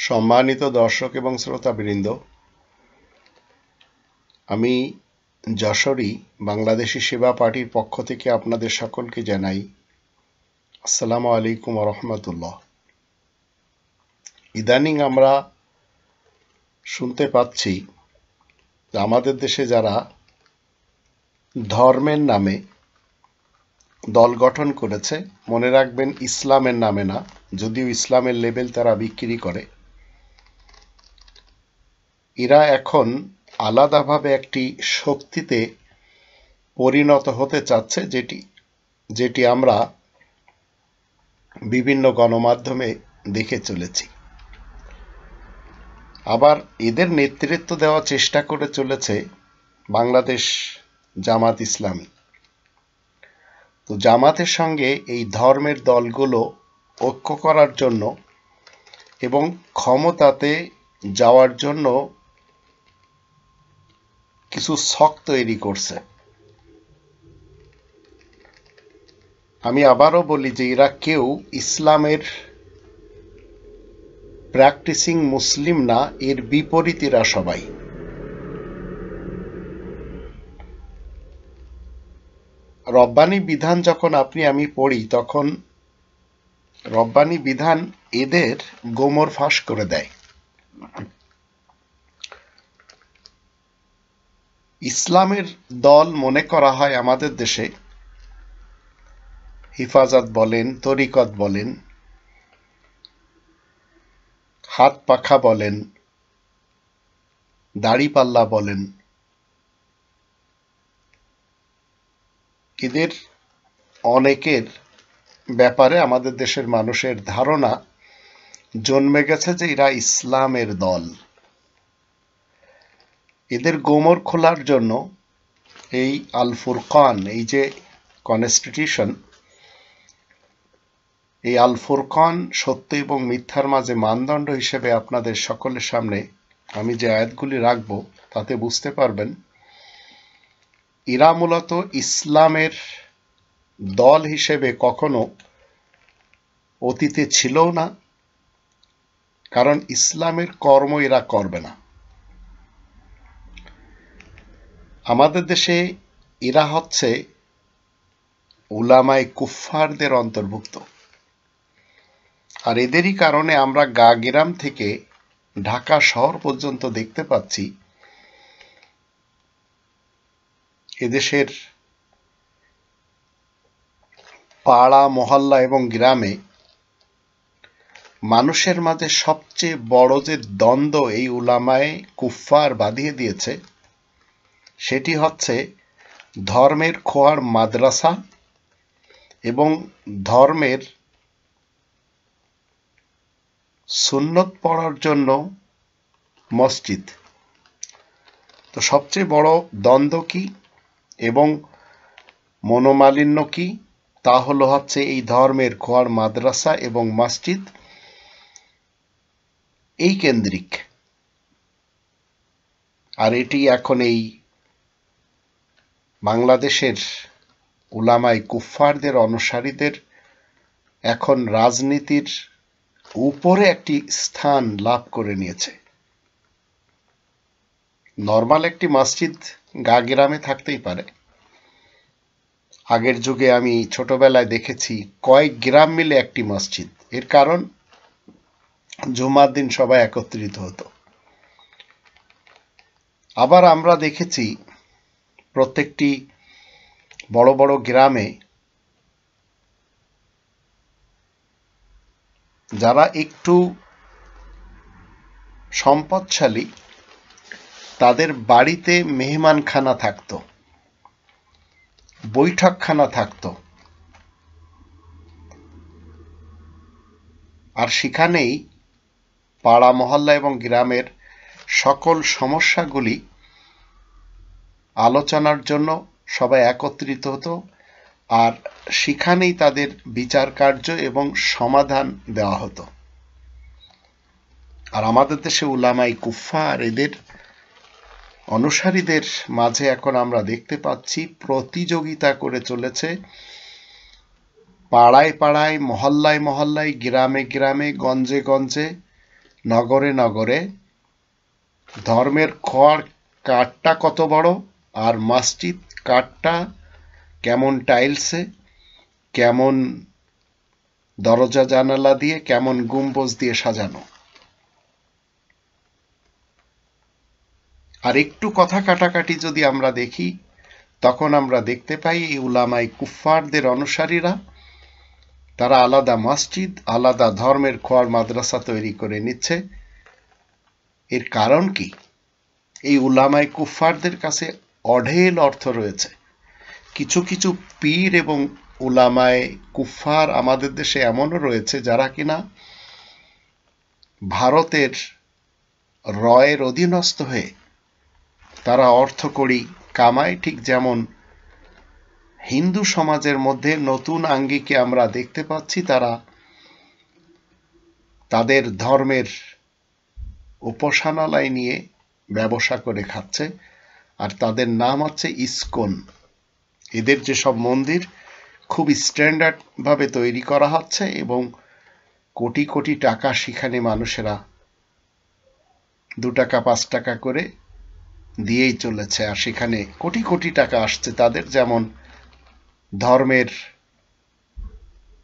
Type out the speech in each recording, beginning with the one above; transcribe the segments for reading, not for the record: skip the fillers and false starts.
সম্মানিত দর্শক এবং শ্রোতাবৃন্দ, আমি যশোরী বাংলাদেশি সেবা পার্টির পক্ষ থেকে আপনাদের সকলকে জানাই আসসালামু আলাইকুম ওয়া রাহমাতুল্লাহ। ইদানিং আমরা শুনতে পাচ্ছি আমাদের দেশে যারা ধর্মের নামে দল গঠন করেছে, মনে রাখবেন ইসলামের নামে না, যদিও ইসলামের লেবেল তারা বিক্রি করে, এরা এখন আলাদাভাবে একটি শক্তিতে পরিণত হতে চাচ্ছে, যেটি আমরা বিভিন্ন গণমাধ্যমে দেখে চলেছি। আবার এদের নেতৃত্ব দেওয়ার চেষ্টা করে চলেছে বাংলাদেশ জামাত ইসলামী। তো জামাতের সঙ্গে এই ধর্মের দলগুলো ঐক্য করার জন্য এবং ক্ষমতাতে যাওয়ার জন্য কিছু ছক তৈরি করছে। আমি আবারও বলি যে এরা কেউ ইসলামের প্র্যাকটিসিং মুসলিম না, এর বিপরীত এরা সবাই। রব্বানী বিধান যখন আমি পড়ি, তখন রব্বানী বিধান এদের গোমর ফাঁস করে দেয়। ইসলামের দল মনে করা হয় আমাদের দেশে হিফাজত বলেন, তরিকত বলেন, হাত পাখা বলেন, দাড়িপাল্লা বলেন, এদের অনেকের ব্যাপারে আমাদের দেশের মানুষের ধারণা জন্মে গেছে যে এরা ইসলামের দল। এদের গোমর খোলার জন্য এই আল ফুরকান, এই যে কনস্টিটিউশন, এই আল ফুরকান সত্য এবং মিথ্যার মাঝে মানদণ্ড হিসেবে আপনাদের সকলের সামনে আমি যে আয়াতগুলি রাখব, তাতে বুঝতে পারবেন এরা মূলত ইসলামের দল হিসেবে কখনো অতীতে ছিলও না, কারণ ইসলামের কর্ম এরা করবে না। আমাদের দেশে এরা হচ্ছে উলামায়ে কুফফারদের অন্তর্ভুক্ত, আর এদেরই কারণে আমরা গ্রাম থেকে ঢাকা শহর পর্যন্ত দেখতে পাচ্ছি এদেশের পাড়া মহল্লা এবং গ্রামে মানুষের মাঝে সবচেয়ে বড় যে দ্বন্দ্ব এই উলামায়ে কুফফার বাঁধিয়ে দিয়েছে, সেটি হচ্ছে ধর্মের খোয়ার মাদ্রাসা এবং ধর্মের সুন্নত পড়ার জন্য মসজিদ। তো সবচেয়ে বড় দ্বন্দ্ব কি এবং মনোমালিন্য কি, তা হচ্ছে এই ধর্মের খোয়ার মাদ্রাসা এবং মসজিদ এই কেন্দ্রিক। আর এটি এখন এই বাংলাদেশের উলামায়ে কুফফারদের অনুসারীদের এখন রাজনীতির উপরে একটি স্থান লাভ করে নিয়েছে। নর্মাল একটি মসজিদ গ্রামে থাকতেই পারে। আগের যুগে আমি ছোটবেলায় দেখেছি কয়েক গ্রাম মিলে একটি মসজিদ, এর কারণ জুমার দিন সবাই একত্রিত হতো। আবার আমরা দেখেছি প্রত্যেকটি বড় বড় গ্রামে যারা একটু সম্পদশালী, তাদের বাড়িতে মেহমানখানা থাকতো, বৈঠকখানা থাকতো, আর সেখানেই পাড়া মহল্লা এবং গ্রামের সকল সমস্যাগুলি আলোচনার জন্য সবাই একত্রিত হতো, আর সেখানেই তাদের বিচার কার্য এবং সমাধান দেওয়া হতো। আর আমাদের দেশে উলামায়ে কুফফার এদের অনুসারীদের মাঝে এখন আমরা দেখতে পাচ্ছি প্রতিযোগিতা করে চলেছে পাড়ায় পাড়ায়, মহল্লায় মহল্লায়, গ্রামে গ্রামে, গঞ্জে গঞ্জে নগরে নগরে ধর্মের খোয়ার কাঠটা কত বড় আর মসজিদ কাঠটা কেমন টাইলসে, কেমন দরজা জানালা দিয়ে, কেমন গম্বুজ দিয়ে সাজানো। আর একটু কথা কাটাকাটি যদি আমরা দেখি, তখন আমরা দেখতে পাই এই উলামায়ে কুফফারদের অনুসারীরা তারা আলাদা মসজিদ, আলাদা ধর্মের খোয়ার মাদ্রাসা তৈরি করে নিচ্ছে। এর কারণ কি? এই উলামায়ে কুফফারদের কাছে অঢেল অর্থ রয়েছে। কিছু কিছু পীর এবং উলামায়ে কুফফার আমাদের দেশে এমনও রয়েছে যারা কিনা ভারতের রয়ের অধীনস্থ হয়ে তারা অর্থকড়ি কামায়। ঠিক যেমন হিন্দু সমাজের মধ্যে নতুন আঙ্গিকে আমরা দেখতে পাচ্ছি, তারা তাদের ধর্মের উপাসনালয় নিয়ে ব্যবসা করে খাচ্ছে, আর তাদের নাম হচ্ছে ইসকন। এদের যেসব মন্দির খুব স্ট্যান্ডার্ড ভাবে তৈরি করা হচ্ছে এবং কোটি কোটি টাকা সেখানে মানুষেরা 2 টাকা 5 টাকা করে দিয়েই চলেছে, আর সেখানে কোটি কোটি টাকা আসছে তাদের। যেমন ধর্মের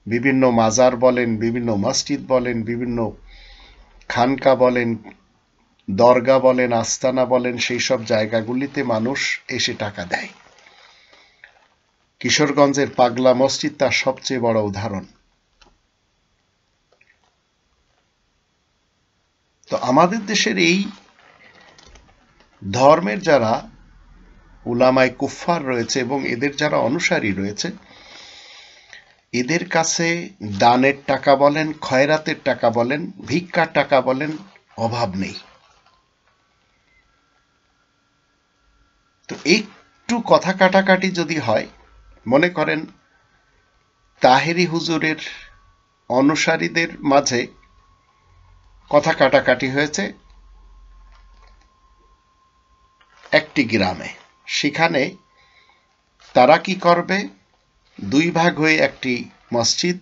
বিভিন্ন মাজার বলেন, বিভিন্ন মসজিদ বলেন, বিভিন্ন খানকা বলেন, দরগা বলেন, আস্তানা বলেন, সেই সব জায়গাগুলিতে মানুষ এসে টাকা দেয়। কিশোরগঞ্জের পাগলা মসজিদ তার সবচেয়ে বড় উদাহরণ। তো আমাদের দেশের এই ধর্মের যারা উলামায়ে কুফফার রয়েছে এবং এদের যারা অনুসারী রয়েছে, এদের কাছে দানের টাকা বলেন, খয়রাতের টাকা বলেন, ভিক্ষার টাকা বলেন, অভাব নেই। তো একটু কথা কাটাকাটি যদি হয়, মনে করেন তাহেরি হুজুরের অনুসারীদের মাঝে কথা কাটাকাটি হয়েছে একটি গ্রামে। সেখানে তারা কি করবে, 2 ভাগ হয়ে একটি মসজিদ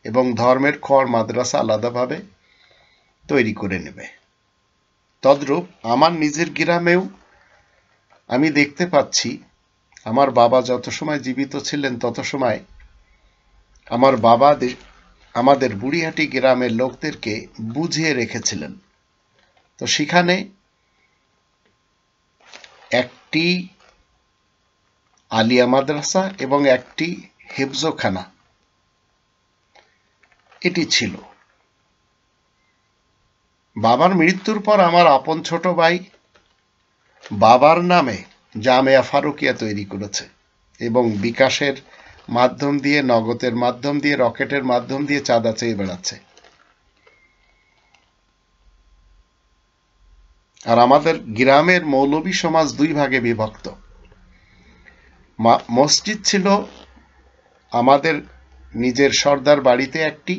এবং ধর্মের খোয়ার মাদ্রাসা আলাদাভাবে তৈরি করে নেবে। তদ্রূপ আমার নিজের গ্রামেও আমি দেখতে পাচ্ছি, আমার বাবা যত সময় জীবিত ছিলেন তত সময় আমার বাবা আমাদের বুড়িহাটি গ্রামের লোকদেরকে বুঝিয়ে রেখেছিলেন। তো সেখানে একটি আলিয়া মাদ্রাসা এবং একটি হেফজখানা এটি ছিল। বাবার মৃত্যুর পর আমার আপন ছোট ভাই বাবার নামে জামিয়া ফারুকিয়া তৈরি করেছে এবং বিকাশের মাধ্যম দিয়ে, নগদের মাধ্যম দিয়ে, রকেটের মাধ্যম দিয়ে চাঁদা চেয়ে বেড়াচ্ছে। আর আমাদের গ্রামের মৌলবী সমাজ 2 ভাগে বিভক্ত। মসজিদ ছিল আমাদের নিজের সর্দার বাড়িতে একটি,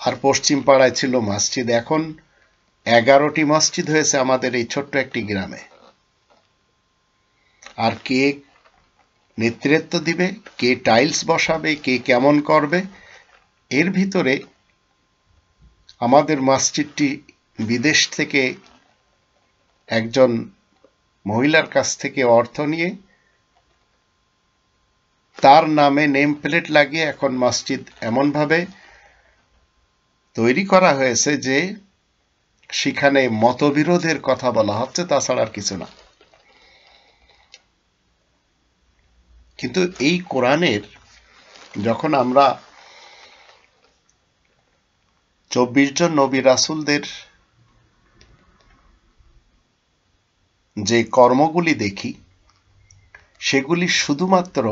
আর পশ্চিম পাড়ায় ছিল মসজিদ। এখন 11টি মসজিদ হয়েছে আমাদের এই ছোট্ট একটি গ্রামে। আর কে নেতৃত্ব দিবে, কে টাইলস বসাবে, কে কেমন করবে, এর ভিতরে আমাদের মসজিদটি বিদেশ থেকে একজন মহিলার কাছ থেকে অর্থ নিয়ে তার নামে নেম প্লেট লাগিয়ে এখন মসজিদ এমনভাবে তৈরি করা হয়েছে যে সেখানে মতবিরোধের কথা বলা হচ্ছে, তাছাড়া আর কিছু না। কিন্তু এই কোরআনের যখন আমরা 24 জন নবী রাসূলদের যে কর্মগুলি দেখি, সেগুলি শুধুমাত্র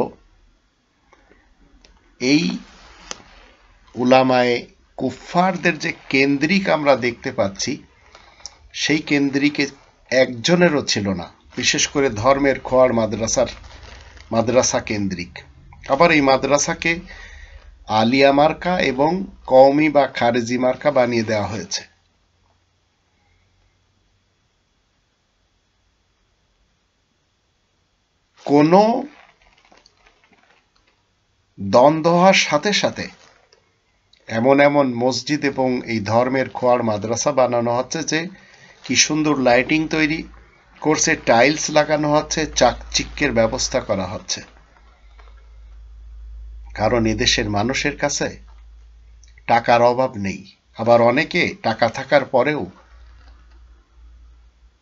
এই উলামায়ে কুফফারদের যে কেন্দ্রিক আমরা দেখতে পাচ্ছি, সেই কেন্দ্রিকে একজনেরও ছিল না, বিশেষ করে ধর্মের খোয়ার মাদ্রাসা কেন্দ্রিক। আবার এই মাদ্রাসাকে আলিয়া মার্কা এবং কওমি বা খারেজি মার্কা বানিয়ে দেওয়া হয়েছে। কোনো দ্বন্দ্ব হওয়ার সাথে সাথে এমন এমন মসজিদ এবং এই ধর্মের খোয়ার মাদ্রাসা বানানো হচ্ছে যে কি সুন্দর লাইটিং তৈরি করছে, টাইলস লাগানো হচ্ছে, চাকচিক্যের ব্যবস্থা করা হচ্ছে। কারণ এদেশের মানুষের কাছে টাকার অভাব নেই। আবার অনেকে টাকা থাকার পরেও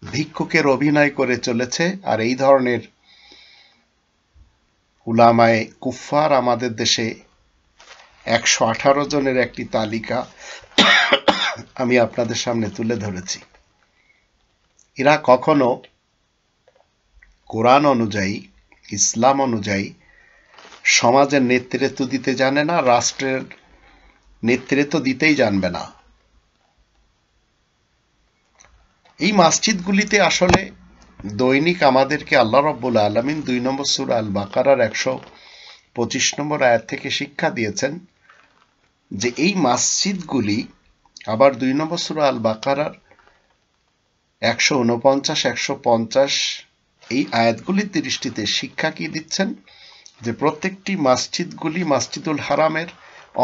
ভিক্ষুকের অভিনয় করে চলেছে। আর এই ধরনের উলামায়ে কুফফার আমাদের দেশে 118 জনের একটি তালিকা আমি আপনাদের সামনে তুলে ধরেছি। এরা কখনো কোরআন অনুযায়ী, ইসলাম অনুযায়ী সমাজের নেতৃত্ব দিতে জানে না, রাষ্ট্রের নেতৃত্ব দিতেই জানবে না। এই মসজিদগুলিতে আসলে দৈনিক আমাদেরকে আল্লাহ রাব্বুল আলামিন 2 নম্বর সূরা আল বাকারার 125 নম্বর আয়াত থেকে শিক্ষা দিয়েছেন যে এই মসজিদগুলি, আবার 2 নম্বর সূরা আল বাকারার 149, 150 এই আয়াতগুলির দৃষ্টিতে শিক্ষা কি দিচ্ছেন যে প্রত্যেকটি মসজিদগুলি মসজিদুল হারামের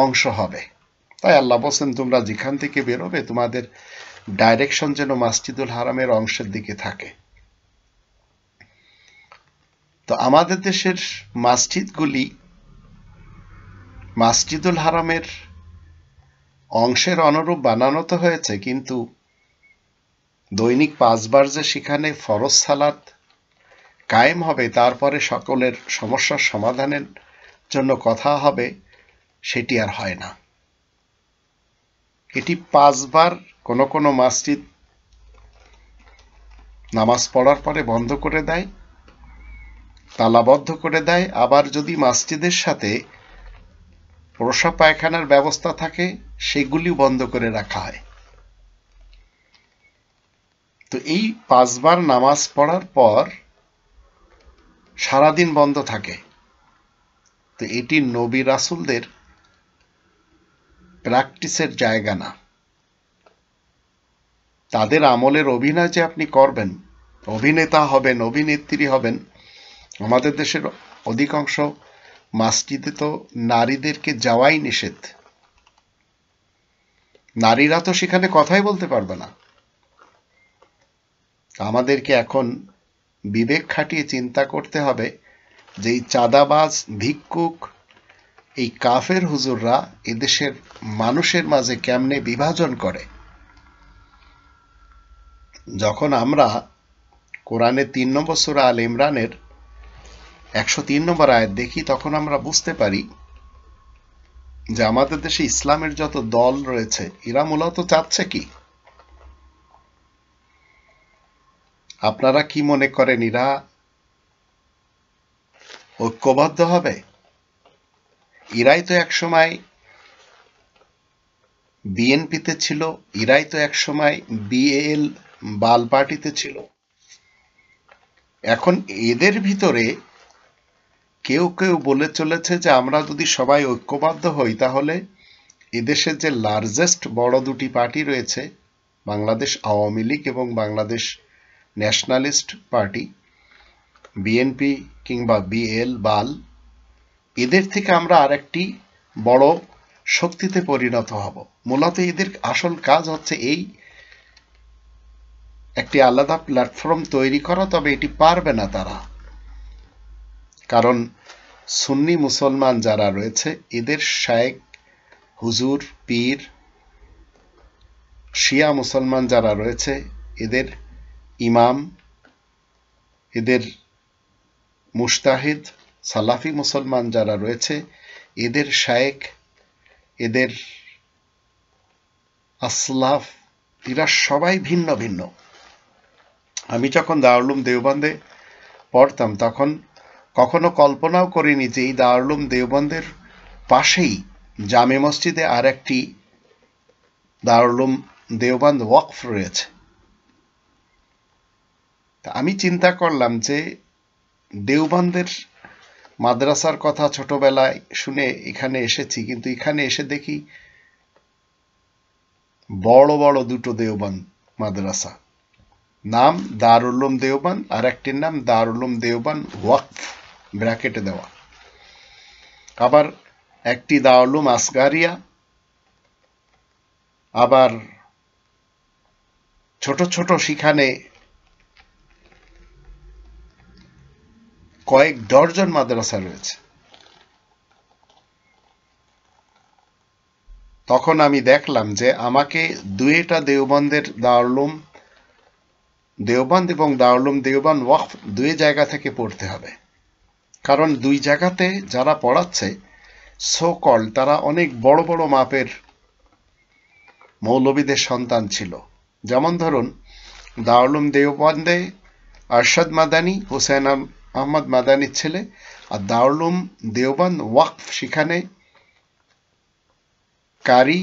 অংশ হবে। তাই আল্লাহ বলেন, তোমরা যেখান থেকে বেরোবে তোমাদের ডাইরেকশন যেন মসজিদুল হারামের অংশের দিকে থাকে। তো আমাদের দেশের মসজিদগুলি মসজিদুল হারামের অংশের অনুরূপ বানানো তো হয়েছে, কিন্তু দৈনিক 5 বার যে সেখানে ফরজ সালাত কায়েম হবে, তারপরে সকলের সমস্যার সমাধানের জন্য কথা হবে, সেটি আর হয় না। এটি 5 বার কোন কোন মসজিদ নামাজ পড়ার পরে বন্ধ করে দেয়, তালাবদ্ধ করে দেয়। আবার যদি মসজিদের সাথে প্রসাব পায়খানার ব্যবস্থা থাকে সেগুলি বন্ধ করে রাখা হয়। তো এই 5 বার নামাজ পড়ার পর সারাদিন বন্ধ থাকে। তো এটি নবী রাসূলদের প্র্যাকটিসের জায়গা না। তাদের আমলের অভিনয় যে আপনি করবেন, অভিনেতা হবেন, অভিনেত্রী হবেন। আমাদের দেশের অধিকাংশ মসজিদে তো নারীদেরকে যাওয়াই নিষেধ। নারীরা তো সেখানে কথাই বলতে পারবে না। আমাদেরকে এখন বিবেক খাটিয়ে চিন্তা করতে হবে যে এই চাঁদাবাজ, ভিক্ষুক, এই কাফের হুজুররা এদেশের মানুষের মাঝে কেমনে বিভাজন করে। যখন আমরা কোরআনের 3 নম্বর সূরা আল ইমরানের 103 নম্বর আয়াত দেখি, তখন আমরা বুঝতে পারি যে আমাদের দেশে ইসলামের যত দল রয়েছে এরা মূলত চাচ্ছে কি। আপনারা কি মনে করেন এরা ঐক্যবদ্ধ হবে? এরাই তো একসময় বিএনপিতে ছিল, এরাই তো একসময় বিএল বাল পার্টিতে ছিল। এখন এদের ভিতরে কেউ কেউ বলে চলেছে যে আমরা যদি সবাই ঐক্যবদ্ধ হই তাহলে এদেশের যে লার্জেস্ট বড় দুটি পার্টি রয়েছে, বাংলাদেশ আওয়ামী লীগ এবং বাংলাদেশ ন্যাশনালিস্ট পার্টি, বিএনপি কিংবা বিএল বাল, এদের থেকে আমরা আরেকটি বড় শক্তিতে পরিণত হব। মূলত এদের আসল কাজ হচ্ছে এই একটি আলাদা প্ল্যাটফর্ম তৈরি করা। তবে এটি পারবে না তারা, কারণ সুন্নি মুসলমান যারা রয়েছে এদের শায়েখ, হুজুর, পীর, শিয়া মুসলমান যারা রয়েছে এদের ইমাম, এদের মুস্তাহিদ, সালাফি মুসলমান যারা রয়েছে এদের শায়েখ, এদের আসলাফ, এরা সবাই ভিন্ন ভিন্ন। আমি যখন দারুল উলুম দেওবন্দে পড়তাম তখন কখনো কল্পনাও করিনি যে এই দারুল উলুম দেওবন্দের পাশেই জামে মসজিদে আর একটি দারুল উলুম দেওবন্দ ওয়াকফ রয়েছে। আমি চিন্তা করলাম যে দেওবন্দের মাদ্রাসার কথা ছোটবেলায় শুনে এখানে এসেছি, কিন্তু এখানে এসে দেখি বড় বড় দুটো দেওবন্দ মাদ্রাসা, নাম দারুল উলুম দেওবন্দ আর একটির নাম দারুল উলুম দেওবন্দ ওয়াকফ ব্র্যাকেটে দেওয়া। আবার একটি দারুল উলুম আসগারিয়া আবার ছোট ছোট সেখানে কয়েক ডজন মাদ্রাসা রয়েছে। তখন আমি দেখলাম যে আমাকে দুইটা দেওবন্দ এবং দারুল দেওবন্দ ওয়াকফ দুই জায়গা থেকে পড়তে হবে, কারণ দুই জায়গাতে যারা পড়াচ্ছে সো কল তারা অনেক বড় বড় মাপের মৌলবীদের সন্তান ছিল। যেমন ধরুন দারুল দেওবন্দে আরশাদ মাদানি, হুসেন আহমদ মাদানির ছেলে, আর দারুল দেওবন্দ ওয়াকফ সেখানে কারি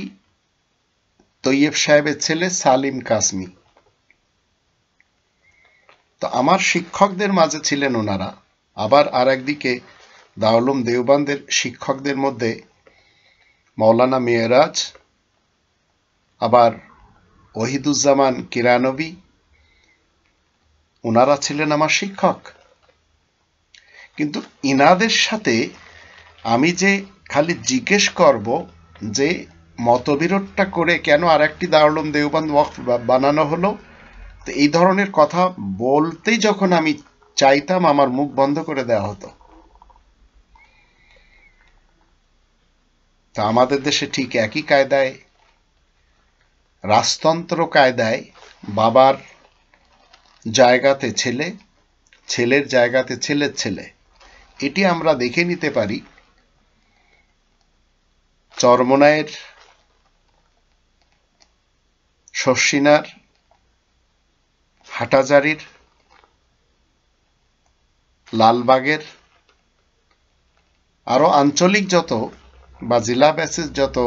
তৈয়ব সাহেবের ছেলে সালিম কাসমি। তো আমার শিক্ষকদের মাঝে ছিলেন ওনারা। আবার আর একদিকে দারুল দেওবন্দের শিক্ষকদের মধ্যে মৌলানা মেয়েরাজ, আবার ওহিদুজ্জামান কিরানবী, ওনারা ছিলেন আমার শিক্ষক। কিন্তু ইনাদের সাথে আমি যে খালি জিজ্ঞেস করব যে মতবিরোধটা করে কেন আর একটি দারুল দেওবন্দ ওয়াকফ বানানো হলো, তো এই ধরনের কথা বলতেই যখন আমি চাইতাম আমার মুখ বন্ধ করে দেওয়া হতো। তা আমাদের দেশে ঠিক একই কায়দায়, রাজতন্ত্র কায়দায় বাবার জায়গাতে ছেলে, ছেলের জায়গাতে ছেলের ছেলে, এটি আমরা দেখে নিতে পারি চরমোনাইয়ের, শর্ষিনার, হাটাজারির, লালবাগের, আরো আঞ্চলিক যত বা জেলা বেসিস যত,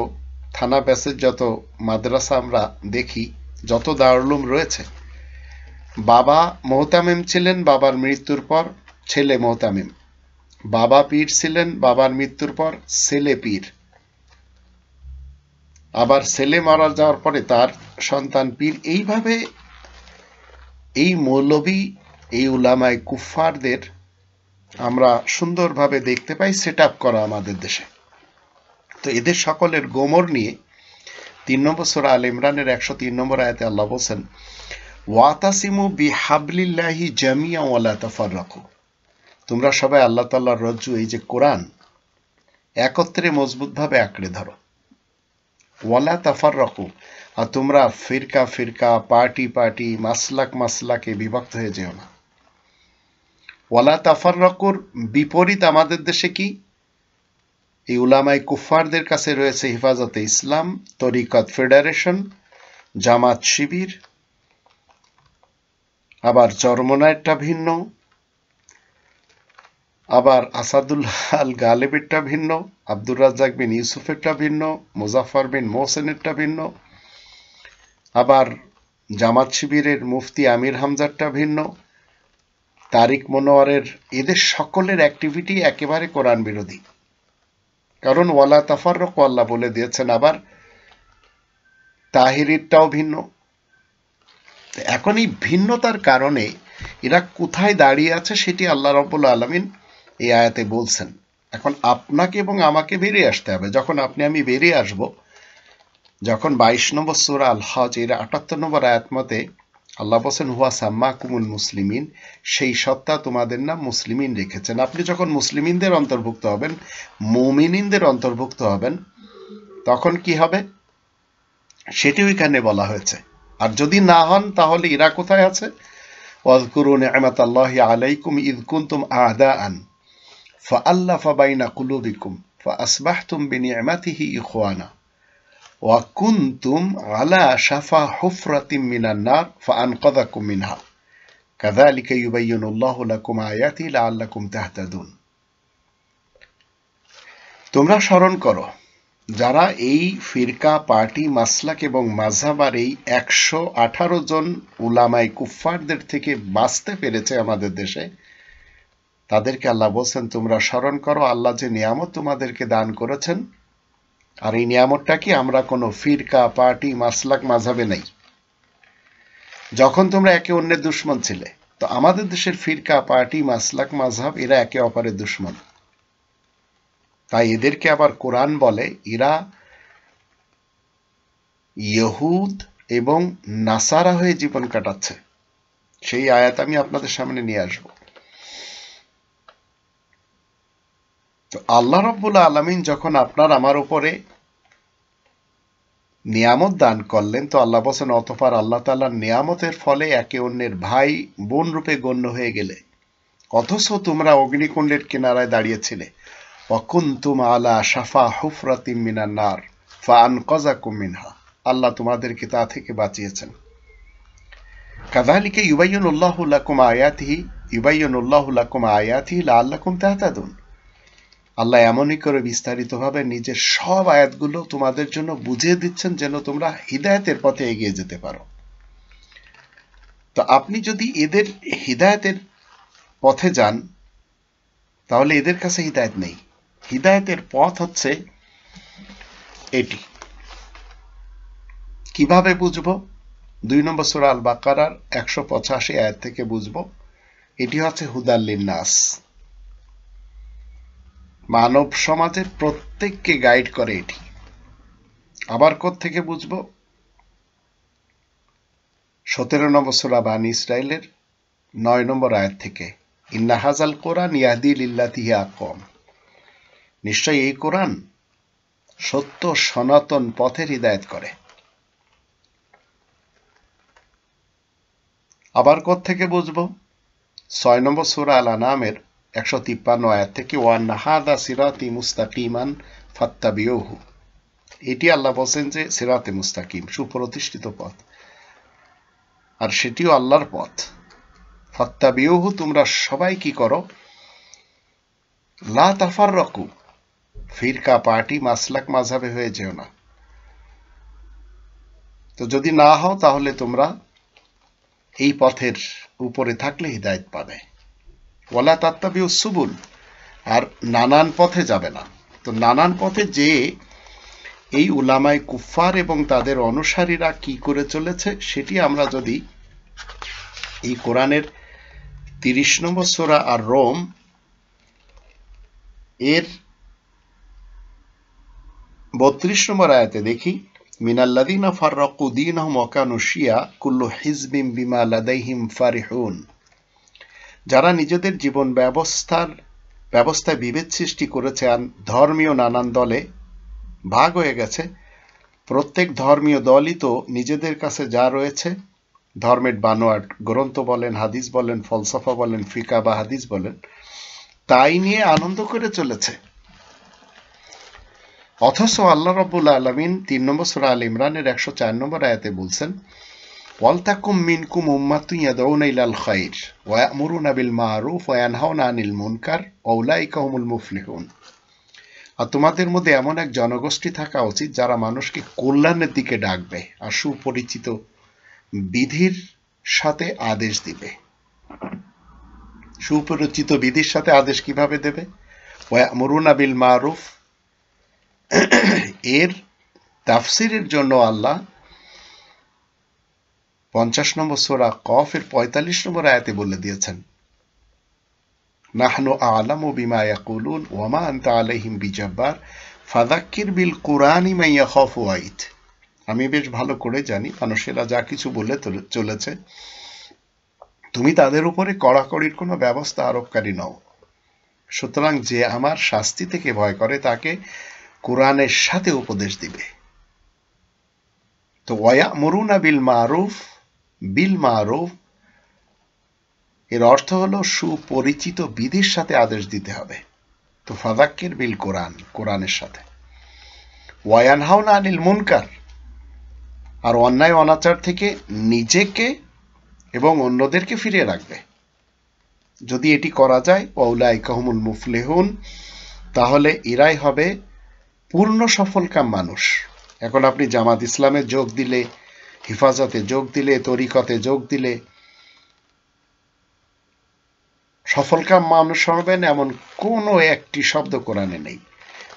থানা বেসিস যত মাদ্রাসা আমরা দেখি, যত দারুল রয়েছে, বাবা মোহতামিম ছিলেন, বাবার মৃত্যুর পর ছেলে মোহতামিম, বাবা পীর ছিলেন, বাবার মৃত্যুর পর ছেলে পীর, আবার ছেলে মারা যাওয়ার পরে তার সন্তান পীর। এইভাবে এই মৌলবী, এই উলামায়ে কুফফারদের আমরা সুন্দরভাবে দেখতে পাই সেট আপ করা আমাদের দেশে। তো এদের সকলের গোমর নিয়ে 3 নম্বর সূরা আল ইমরানের 103 নম্বর আয়াতে আল্লাহ বলেন, ওয়াতাসিমু বিহাবলিল্লাহি জামিআ ওয়া লা তাফাররাকু, তোমরা সবাই আল্লাহ তাআলার রজ্জু, এই যে কোরআন, একত্রে মজবুতভাবে আঁকড়ে ধরো। ওয়া লা তাফাররাকু, আর তোমরা ফিরকা ফিরকা, পার্টি পার্টি, মাসলাকে বিভক্ত হয়ে যেও না। ওয়ালা তাফাররাকুর বিপরীত আমাদের দেশে কি? এই উলামায়ে কুফফারদের কাছে রয়েছে হেফাজতে ইসলাম, তরিকত ফেডারেশন, জামাত শিবির, আবার চরমোনাইয়েরটা ভিন্ন, আবার আসাদুল্লাহ আল গালেবেরটা ভিন্ন, আব্দুর রাজ্জাক বিন ইউসুফেরটা ভিন্ন, মুজাফফর বিন মোহসেনেরটা ভিন্ন, আবার জামাত শিবিরের মুফতি আমির হামজারটা ভিন্ন, তারিক মনোয়ারের, এদের সকলের অ্যাক্টিভিটি একেবারে কোরআন বিরোধী। কারণ ওয়ালা তাফাররাকু আল্লাহ বলে দিয়েছেন, আবার তাহিরিরটাও ভিন্ন। এখন এই ভিন্নতার কারণে এরা কোথায় দাঁড়িয়ে আছে সেটি আল্লাহ রাব্বুল আলামিন এই আয়াতে বলছেন। এখন আপনাকে এবং আমাকে বেরিয়ে আসতে হবে। যখন আপনি আমি বেরিয়ে আসব, যখন 22 নম্বর সূরা আল হজ এর 78 নম্বর আয়াত মতে আল্লাহ বলেন, হুয়া সাম্মাকুমুল মুসলিমিন, সেই সত্তা তোমাদের নাম মুসলিমিন রেখেছেন। আপনি যখন মুসলিমিনদের অন্তর্ভুক্ত হবেন, মুমিনিনদের অন্তর্ভুক্ত হবেন, তখন কি হবে সেটিও এখানে বলা হয়েছে। আর যদি না হন তাহলে এরা কোথায় আছে? ওয়াযকুরু নি'মাতাল্লাহি আলাইকুম ইয কুনতুম আ'দাআন ফাআল্লাফা বাইনা কুলুবিকুম ফাআসবাহতুম বিনি'মাতিহি ইখওয়ানা ওয়া কুনতুম আলা শাফা হুফরাতিম মিনান নার ফাআনকাযাকুম মিনহা কাযালিকা ইউবাইয়িনুল্লাহু লাকুম আয়াতিহি লাআল্লাকুম তাহতাদুন। তোমরা স্মরণ করো, যারা এই ফিরকা, পার্টি, মাসলাক এবং মাযহাব আর এই 118 জন উলামায়ে কুফফারদের থেকে বাঁচতে পেরেছে আমাদের দেশে, তাদেরকে আল্লাহ বলছেন তোমরা স্মরণ করো আল্লাহ যে নিয়ামত তোমাদেরকে দান করেছেন। আর এই নিয়ামতটা কি? আমরা কোনো ফিরকা, পার্টি, মাসলাক, মাযহাবে নাই। যখন তোমরা একে অন্যের দুশমন ছিলে, তো আমাদের দেশের ফিরকা, পার্টি, মাসলাক, মাযহাব এরা একে অপরের দুশমন। তাই এদেরকে আবার কোরআন বলে এরা ইহুদ এবং নাসারা হয়ে জীবন কাটাচ্ছে। সেই আয়াত আমি আপনাদের সামনে নিয়ে আসব। তো আল্লাহ রাব্বুল আলামিন যখন আপনার আমার উপরে নিয়ামত দান করলেন, তো আল্লাহ বলেন অতঃপর আল্লাহ তাআলার নিয়ামতের ফলে একে অন্যের ভাই বোন রূপে গণ্য হয়ে গেলে, অথচ তোমরা অগ্নিকুণ্ডের কিনারায় দাঁড়িয়েছিলে। ওয়াকুনতুম আলা শাফা হুফরাতিম মিনান নার ফাআনকাযাকুম মিনহা, আল্লাহ তোমাদেরকে তা থেকে বাঁচিয়েছেন। কাযালিকা ইউবাইয়িনুল্লাহু লাকুম আয়াতিহি লাআল্লাকুম তাহতাদুন। আল্লাহ এমনই করে বিস্তারিতভাবে নিজের সব আয়াতগুলো তোমাদের জন্য বুঝিয়ে দিচ্ছেন যেন তোমরা হিদায়াতের পথে এগিয়ে যেতে পারো। তো আপনি যদি এদের হিদায়াতের পথে যান, তাহলে এদের কাছে হিদায়াত নেই। হিদায়াতের পথ হচ্ছে এটি। কিভাবে বুঝবো? 2 নম্বর সূরা আল বাকারার 185 আয়াত থেকে বুঝবো। এটি হচ্ছে হুদাল লিন্নাস, মানব সমাজের প্রত্যেককে গাইড করে এটি। আবার কোত্থেকে বুঝবো? 17 নম্বর সূরা বানী ইসরাইলের 9 নম্বর আয়াত থেকে, ইন্না হাযাল কোরআন ইয়াহদি লিল্লাতি হিয়া আকওয়াম, নিশ্চয়ই এই কোরআন সত্য সনাতন পথের হিদায়াত করে। আবার কোত্থেকে বুঝবো? 6 নম্বর সূরা আল আনামের 153 আয়াত থেকে, ওয়ান্না হাযা সিরাতি মুস্তাকিমান ফাত্তাবিউহু, এটি আল্লাহ বলেন যে সিরাতে মুস্তাকিম, সুপ্রতিষ্ঠিত পথ, আর সেটিও আল্লাহর পথ। ফাত্তাবিউহু, তোমরা সবাই কি করো? লা তাফাররাকু, ফিরকা পার্টি মাসলাক মাযহাবে হয়ে যেও না। তো যদি না হও তাহলে তোমরা এই পথের উপরে থাকলে হিদায়াত পাবে। ওয়ালা তাত্তাবিউস সুবুল, আর নানান পথে যাবে না। তো নানান পথে যে এই উলামায়ে কুফফার এবং তাদের অনুসারীরা কি করে চলেছে সেটি আমরা যদি এই কোরআনের 30 নম্বর সূরা আর রোম এর 32 নম্বর আয়াতে দেখি, মিনাল্লাযীনা ফাররাকু দীনাহুম ওয়া কানু শিয়া কুল্লু হিজবিম বিমা লাদাইহিম ফারিহুন, যারা নিজেদের জীবন ব্যবস্থায় বিভেদ সৃষ্টি করেছে আর ধর্মীয় নানান দলে ভাগ হয়ে গেছে। প্রত্যেক ধর্মীয় দলই তো নিজেদের কাছে যা রয়েছে, ধর্মের বানোয়াট গ্রন্থ বলেন, হাদিস বলেন, ফলসফা বলেন, ফিকা বা হাদিস বলেন, তাই নিয়ে আনন্দ করে চলেছে। অথচ আল্লাহ রাব্বুল আলামিন 3 নম্বর সূরা আল ইমরানের 104 নম্বর আয়াতে বলছেন, ওয়ালতাকুম মিনকুম উম্মাতুন ইয়াদউনা ইলাল খায়র ওয়া ইয়া'মুরুনা বিল মা'রুফ ওয়া ইয়ানহাউনা আনিল মুনকার ওয়া উলাইকা হুমুল মুফলিহুন, আর তোমাদের মধ্যে এমন এক জনগোষ্ঠী থাকা উচিত যারা মানুষকে কল্যাণের দিকে ডাকবে আর সুপরিচিত বিধির সাথে আদেশ দিবে। সুপরিচিত বিধির সাথে আদেশ কিভাবে দেবে? ওয়া ইয়া'মুরুনা বিল মা'রুফ, এর তাফসিরের জন্য আল্লাহ 50 নম্বর সূরা কফের 45 নম্বর আয়াতে বলে দিয়েছেন, নাহনু আ'লামু বিমা ইয়াকুলুন ওয়া মা আনতা আলাইহিম বিজাব্বার ফাযাক্কির বিল কুরআনি মান ইয়াখাফু ওয়াইদ, আমি বেশ ভালো করে জানি মানুষেরা যা কিছু বলে চলেছে, তুমি তাদের উপরে কড়াকড়ির কোনো ব্যবস্থা আরোপকারী নও। সুতরাং যে আমার শাস্তি থেকে ভয় করে তাকে কোরআনের সাথে উপদেশ দিবে। তো ওয়ায়া'মুরুনা বিল মারুফ এর অর্থ হলো সুপরিচিত বিধির সাথে আদেশ দিতে হবে। তো ফাযাক্কির বিল কোরআন, কোরআনের সাথে। ওয়ায়ানহাউনা আনিল মুনকার, আর অন্যায় অনাচার থেকে নিজেকে এবং অন্যদেরকে ফিরিয়ে রাখবে। যদি এটি করা যায়, ওয়াউলাইকা হুমুল মুফলিহুন, তাহলে এরাই হবে পূর্ণ সফলকাম মানুষ। এখন আপনি জামাত ইসলামে যোগ দিলে, হিফাজতে যোগ দিলে, তরিকতে যোগ দিলে সফলকাম মানুষ হবেন এমন কোনো একটি শব্দ কোরআনে নেই।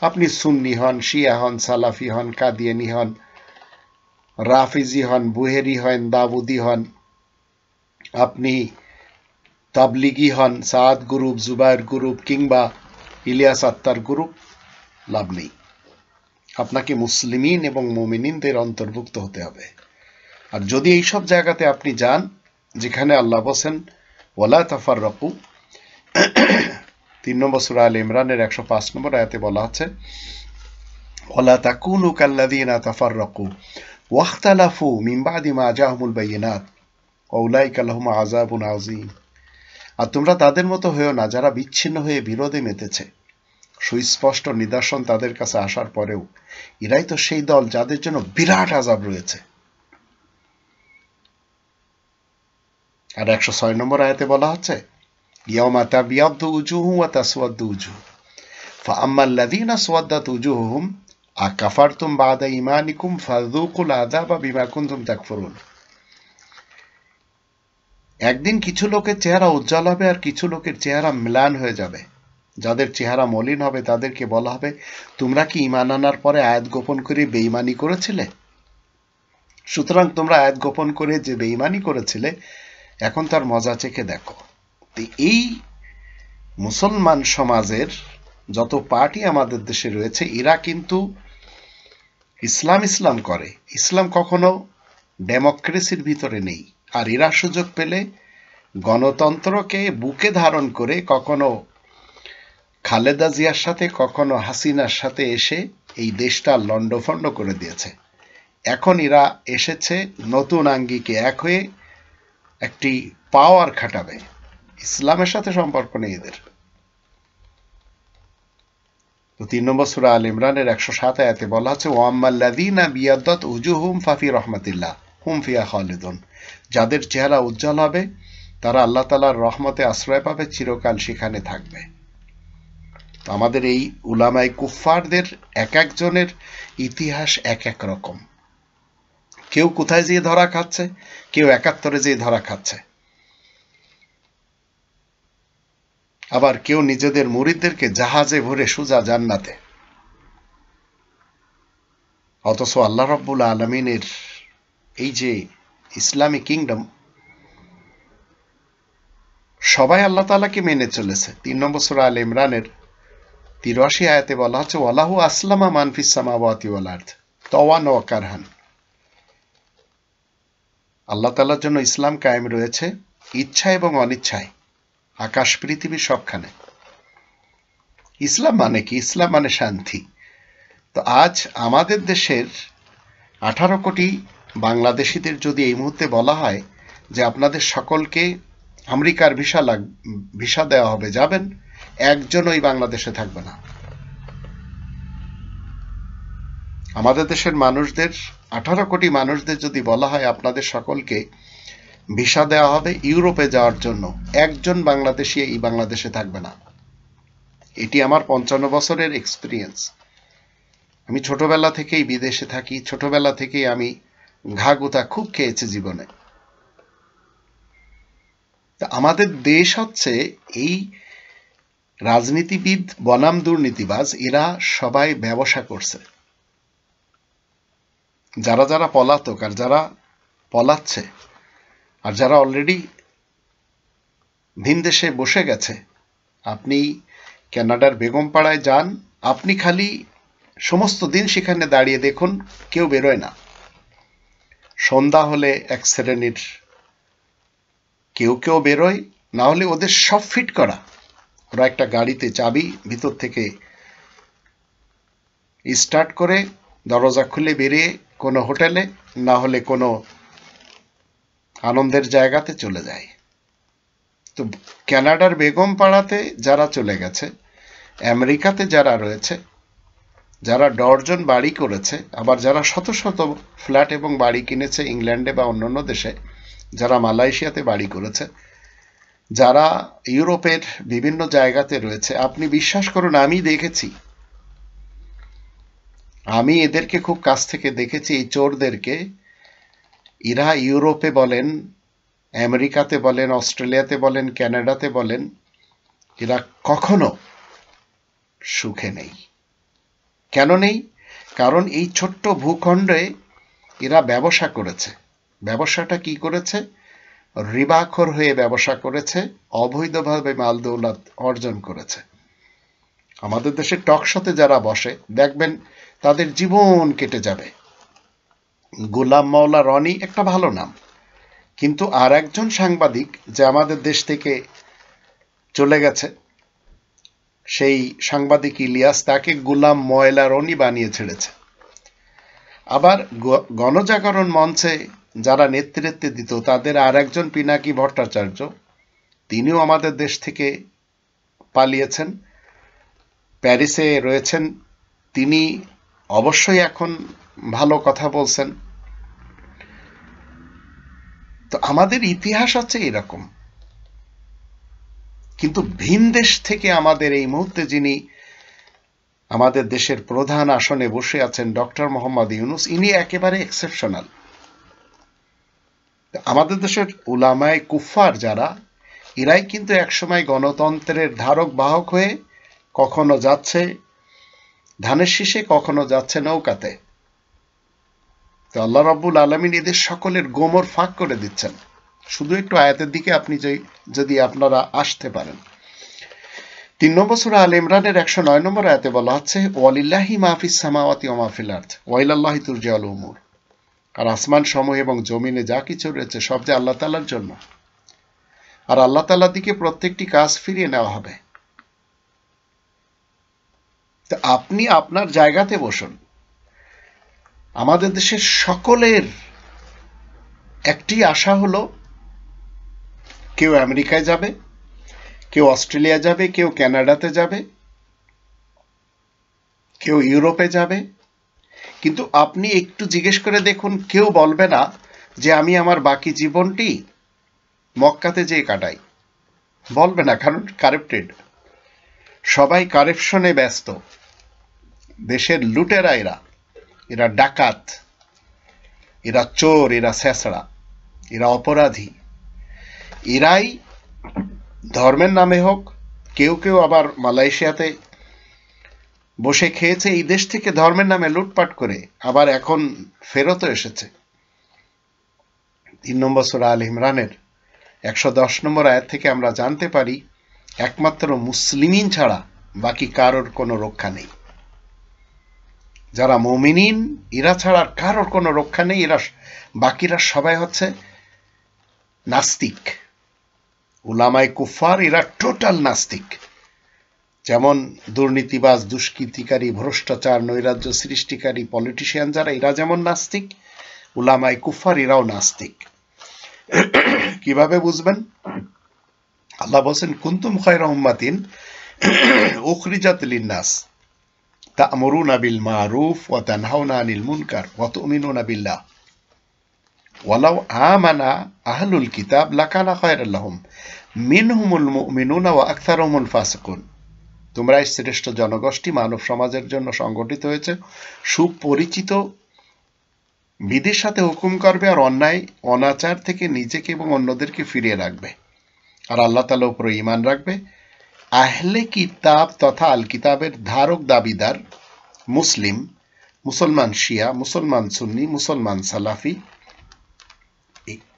আপনি সুন্নি হন, শিয়া হন, সালাফি হন, কাদিয়ানি হন, রাফিজি হন, বুহেরি হন, দাউদি হন, আপনি তাবলিগি হন, সাদ গ্রুপ, জুবায়ের গ্রুপ কিংবা ইলিয়াস আত্তার গ্রুপ, লাভ নেই। আপনাকে মুসলিমিন এবং মুমিনিনদের অন্তর্ভুক্ত হতে হবে। আর যদি এইসব জায়গাতে আপনি যান যেখানে আল্লাহ বলেন ওয়ালা তাফাররাকু, 3 নম্বর সূরা আলে ইমরানের 105 নম্বর আয়াতে বলা আছে ওয়ালা তাকুনু কাল্লাযীনা তাফাররাকু ওয়াখতালাফু মিন বাদি মা জাআহুমুল বায়িনাত ওয়া উলাইকা লাহুম আযাবুন আযীম। আর তোমরা তাদের মতো হয়েও না যারা বিচ্ছিন্ন হয়ে বিরোধে মেতেছে, সুস্পষ্ট নিদর্শন তাদের কাছে আসার পরেও। এরাই তো সেই দল যাদের জন্য বিরাট আযাব রয়েছে। আর 106 নম্বর আয়াতে বলা হচ্ছে ইয়াউমা তাবিয়াদ্দু উজুহু ওয়া তাসওয়াদ্দু উজুহ ফাআম্মাল্লাযীনা সাওয়াদ্দাত উজুহুহুম আকাফারতুম বা'দা ঈমানিকুম ফাযূকুল আযাবা বিমা কুনতুম তাকফুরুন। একদিন কিছু লোকের চেহারা উজ্জ্বল হবে আর কিছু লোকের চেহারা ম্লান হয়ে যাবে। যাদের চেহারা মলিন হবে তাদেরকে বলা হবে তোমরা কি ঈমান আনার পরে আয়াত গোপন করে বেঈমানি করেছিলে? সুতরাং তোমরা আয়াত গোপন করে যে বেঈমানি করেছিলে এখন তার মজা চেখে দেখো। এই মুসলমান সমাজের যত পার্টি আমাদের দেশে রয়েছে এরা কিন্তু ইসলাম করে, ইসলাম কখনো ডেমোক্রেসির ভিতরে নেই। আর এরা সুযোগ পেলে গণতন্ত্রকে বুকে ধারণ করে কখনো খালেদা জিয়ার সাথে কখনো হাসিনার সাথে এসে এই দেশটা লন্ডভন্ড করে দিয়েছে। এখন এরা এসেছে নতুন আঙ্গিকে এক হয়ে একটি পাওয়ার খাটাবে। ইসলামের সাথে সম্পর্ক নেই এদের। তো 3 নম্বর সূরা আলে ইমরানের 107 আয়াতে বলা আছে ওয়াম্মাল্লাযীনা বিয়াদ্দাত উজুহুম ফাফি রাহমাতিল্লাহ হুম ফিহা খালিদুন। যাদের চেহারা উজ্জ্বল হবে তারা আল্লাহ তাআলার রহমতে আশ্রয় পাবে, চিরকাল সেখানে থাকবে। তো আমাদের এই উলামায়ে কুফফারদের এক একজনের ইতিহাস এক এক রকম। কেউ কোথায় যেয়ে ধরা খাচ্ছে, কেউ 71-এ যেয়ে ধরা খাচ্ছে, আবার কেউ নিজেদের মুরিদদেরকে জাহাজে ভরে সোজা জান্নাতে। অথচ আল্লাহ রাব্বুল আলামিনের এই যে ইসলামী কিংডম, সবাই আল্লাহ তাআলাকে মেনে চলেছে। 3 নম্বর সূরা আলে ইমরানের 83 আয়াতে বলা হচ্ছে ওয়ালাহু আসলামা মান ফিস সামাওয়াতি ওয়াল আরদ তাওয়ান ওয়া কারহান। আল্লাহ তাআলার জন্য ইসলাম কায়েম রয়েছে ইচ্ছা এবং অনিচ্ছায়, আকাশ পৃথিবী সবখানে। ইসলাম মানে কি? ইসলাম মানে শান্তি। তো আজ আমাদের দেশের 18 কোটি বাংলাদেশিদের যদি এই মুহূর্তে বলা হয় যে আপনাদের সকলকে আমেরিকার ভিসা দেওয়া হবে, যাবেন, একজন ওই বাংলাদেশে থাকবে না। আমাদের দেশের মানুষদের 18 কোটি মানুষদের যদি বলা হয় আপনাদের সকলকে ভিসা দেওয়া হবে ইউরোপে যাওয়ার জন্য, একজন বাংলাদেশি এই বাংলাদেশে থাকবে না। এটি আমার 55 বছরের এক্সপিরিয়েন্স। আমি ছোটবেলা থেকেই বিদেশে থাকি, ছোটবেলা থেকেই আমি ঘাগুতা খুব খেয়েছি জীবনে। তা আমাদের দেশ হচ্ছে এই রাজনীতিবিদ বনাম দুর্নীতিবাজ, এরা সবাই ব্যবসা করছে। যারা যারা পলাতক আর যারা পলাচ্ছে আর যারা অলরেডি ভিন দেশে বসে গেছে, আপনি কানাডার বেগমপাড়ায় যান, আপনি খালি সমস্ত দিন সেখানে দাঁড়িয়ে দেখুন কেউ বেরোয় না। সন্ধ্যা হলে এক শ্রেণীর কেউ কেউ বেরোয়, না হলে ওদের সব ফিট করা। ওরা একটা গাড়িতে চাবি ভিতর থেকে স্টার্ট করে দরজা খুলে বেরিয়ে কোনো হোটেলে না হলে কোনো আনন্দের জায়গাতে চলে যায়। তো কানাডার বেগমপাড়াতে যারা চলে গেছে, আমেরিকাতে যারা রয়েছে, যারা ডর্জন বাড়ি করেছে, আবার যারা শত শত ফ্ল্যাট এবং বাড়ি কিনেছে ইংল্যান্ডে বা অন্যান্য দেশে, যারা মালয়েশিয়াতে বাড়ি করেছে, যারা ইউরোপের বিভিন্ন জায়গাতে রয়েছে, আপনি বিশ্বাস করুন আমি দেখেছি, আমি এদেরকে খুব কাছ থেকে দেখেছি। এই চোরদেরকে এরা ইউরোপে বলেন, আমেরিকাতে বলেন, অস্ট্রেলিয়াতে বলেন, কানাডাতে বলেন, এরা কখনো সুখে নেই। কেন নেই? কারণ এই ছোট্ট ভূখণ্ডে এরা ব্যবসা করেছে। ব্যবসাটা কি করেছে? রিবাখোর হয়ে ব্যবসা করেছে, অবৈধভাবে মাল দৌলত অর্জন করেছে। আমাদের দেশে টকশোতে যারা বসে দেখবেন তাদের জীবন কেটে যাবে। গোলাম মাওলা রনি একটা ভালো নাম, কিন্তু আর একজন সাংবাদিক যে আমাদের দেশ থেকে চলে গেছে, সেই সাংবাদিক ইলিয়াস, তাকে গোলাম ময়লা রনি বানিয়ে ছেড়েছে। আবার গণজাগরণ মঞ্চে যারা নেতৃত্ব দিত তাদের আর একজন পিনাকি ভট্টাচার্য, তিনিও আমাদের দেশ থেকে পালিয়েছেন, প্যারিসে রয়েছেন। তিনি অবশ্যই এখন ভালো কথা বলছেন। তো আমাদের ইতিহাস আছে এরকম। কিন্তু ভিন দেশ থেকে আমাদের এই মুহূর্তে যিনি আমাদের দেশের প্রধান আসনে বসে আছেন, ডক্টর মোহাম্মদ ইউনূস, ইনি একেবারে এক্সেপশনাল। আমাদের দেশের উলামায়ে কুফফার যারা, এরাই কিন্তু একসময় গণতন্ত্রের ধারক বাহক হয়ে কখনো যাচ্ছে ধানের শীষে, কখনো যাচ্ছে নৌকাতে। তো আল্লাহ রাব্বুল আলামিন এদের সকলের গোমর ফাঁক করে দিচ্ছেন। শুধু একটু আয়াতের দিকে আপনি যদি আপনারা আসতে পারেন। 3 নম্বর সূরা আল ইমরানের 109 নম্বর আয়াতে বলা হচ্ছে, ওয়ালিল্লাহি মা ফিস সামাওয়াতি ওয়া মা ফিল আরদ ওয়া ইলাল্লাহি তুরজাউল উমুর। আর আসমান সমূহ এবং জমিনে যা কিছু রয়েছে সব যে আল্লাহ তাআলার জন্য, আর আল্লাহ তাআলার দিকে প্রত্যেকটি কাজ ফিরিয়ে নেওয়া হবে। তো আপনি আপনার জায়গাতে বসুন। আমাদের দেশের সকলের একটি আশা হলো, কেউ আমেরিকায় যাবে, কেউ অস্ট্রেলিয়া যাবে, কেউ কানাডাতে যাবে, কেউ ইউরোপে যাবে। কিন্তু আপনি একটু জিজ্ঞেস করে দেখুন, কেউ বলবে না যে আমি আমার বাকি জীবনটি মক্কাতে যেয়ে কাটাই। বলবে না, কারণ কারাপ্টেড। সবাই কারাপশনে ব্যস্ত। দেশের লুটেরা এরা ডাকাত, এরা চোর, এরা ছেঁচড়া, এরা অপরাধী। এরাই ধর্মের নামে হোক, কেউ কেউ আবার মালয়েশিয়াতে বসে খেয়েছে এই দেশ থেকে ধর্মের নামে লুটপাট করে, আবার এখন ফেরতও এসেছে। 3 নম্বর সূরা আল ইমরানের 110 নম্বর আয়াত থেকে আমরা জানতে পারি, একমাত্র মুসলিমিন ছাড়া বাকি কারোর কোনো রক্ষা নেই। যারা মুমিনিন এরা ছাড়া কারোর কোনো রক্ষা নেই। বাকিরা সবাই হচ্ছে নাস্তিক। উলামায়ে কুফফার এরা টোটাল নাস্তিক। যেমন দুর্নীতিবাজ, দুষ্কৃতিকারী, ভ্রষ্টাচার, নৈরাজ্য সৃষ্টিকারী পলিটিশিয়ান যারা, এরা যেমন নাস্তিক, উলামায়ে কুফফার এরাও নাস্তিক। কিভাবে বুঝবেন? আল্লাহ বলছেন, কুনতুম খায়রা উম্মাতিন উখরিজাত লিন-নাস তা'মুরুনা বিল মা'রুফ ওয়া তানহাউনা আনিল মুনকার ওয়া তু'মিনুনা বিল্লাহ ওয়ালাউ আমানা আহলুল কিতাব লাকানা খায়রাল লাহুম মিনহুমুল মুমিনুনা ওয়া আকসারুহুমুল ফাসিকুন। তোমরা শ্রেষ্ঠ জনগোষ্ঠী, মানব সমাজের জন্য সংগঠিত হয়েছে, সুপরিচিত বিধির সাথে হুকুম করবে আর অন্যায় অনাচার থেকে নিজেকে এবং অন্যদেরকে ফিরিয়ে রাখবে, আর আল্লাহ তাআলার উপরে ঈমান রাখবে। আহলে কিতাব তথা আল কিতাবের ধারক দাবিদার মুসলমান শিয়া, মুসলমান সুন্নি, মুসলমান সালাফি,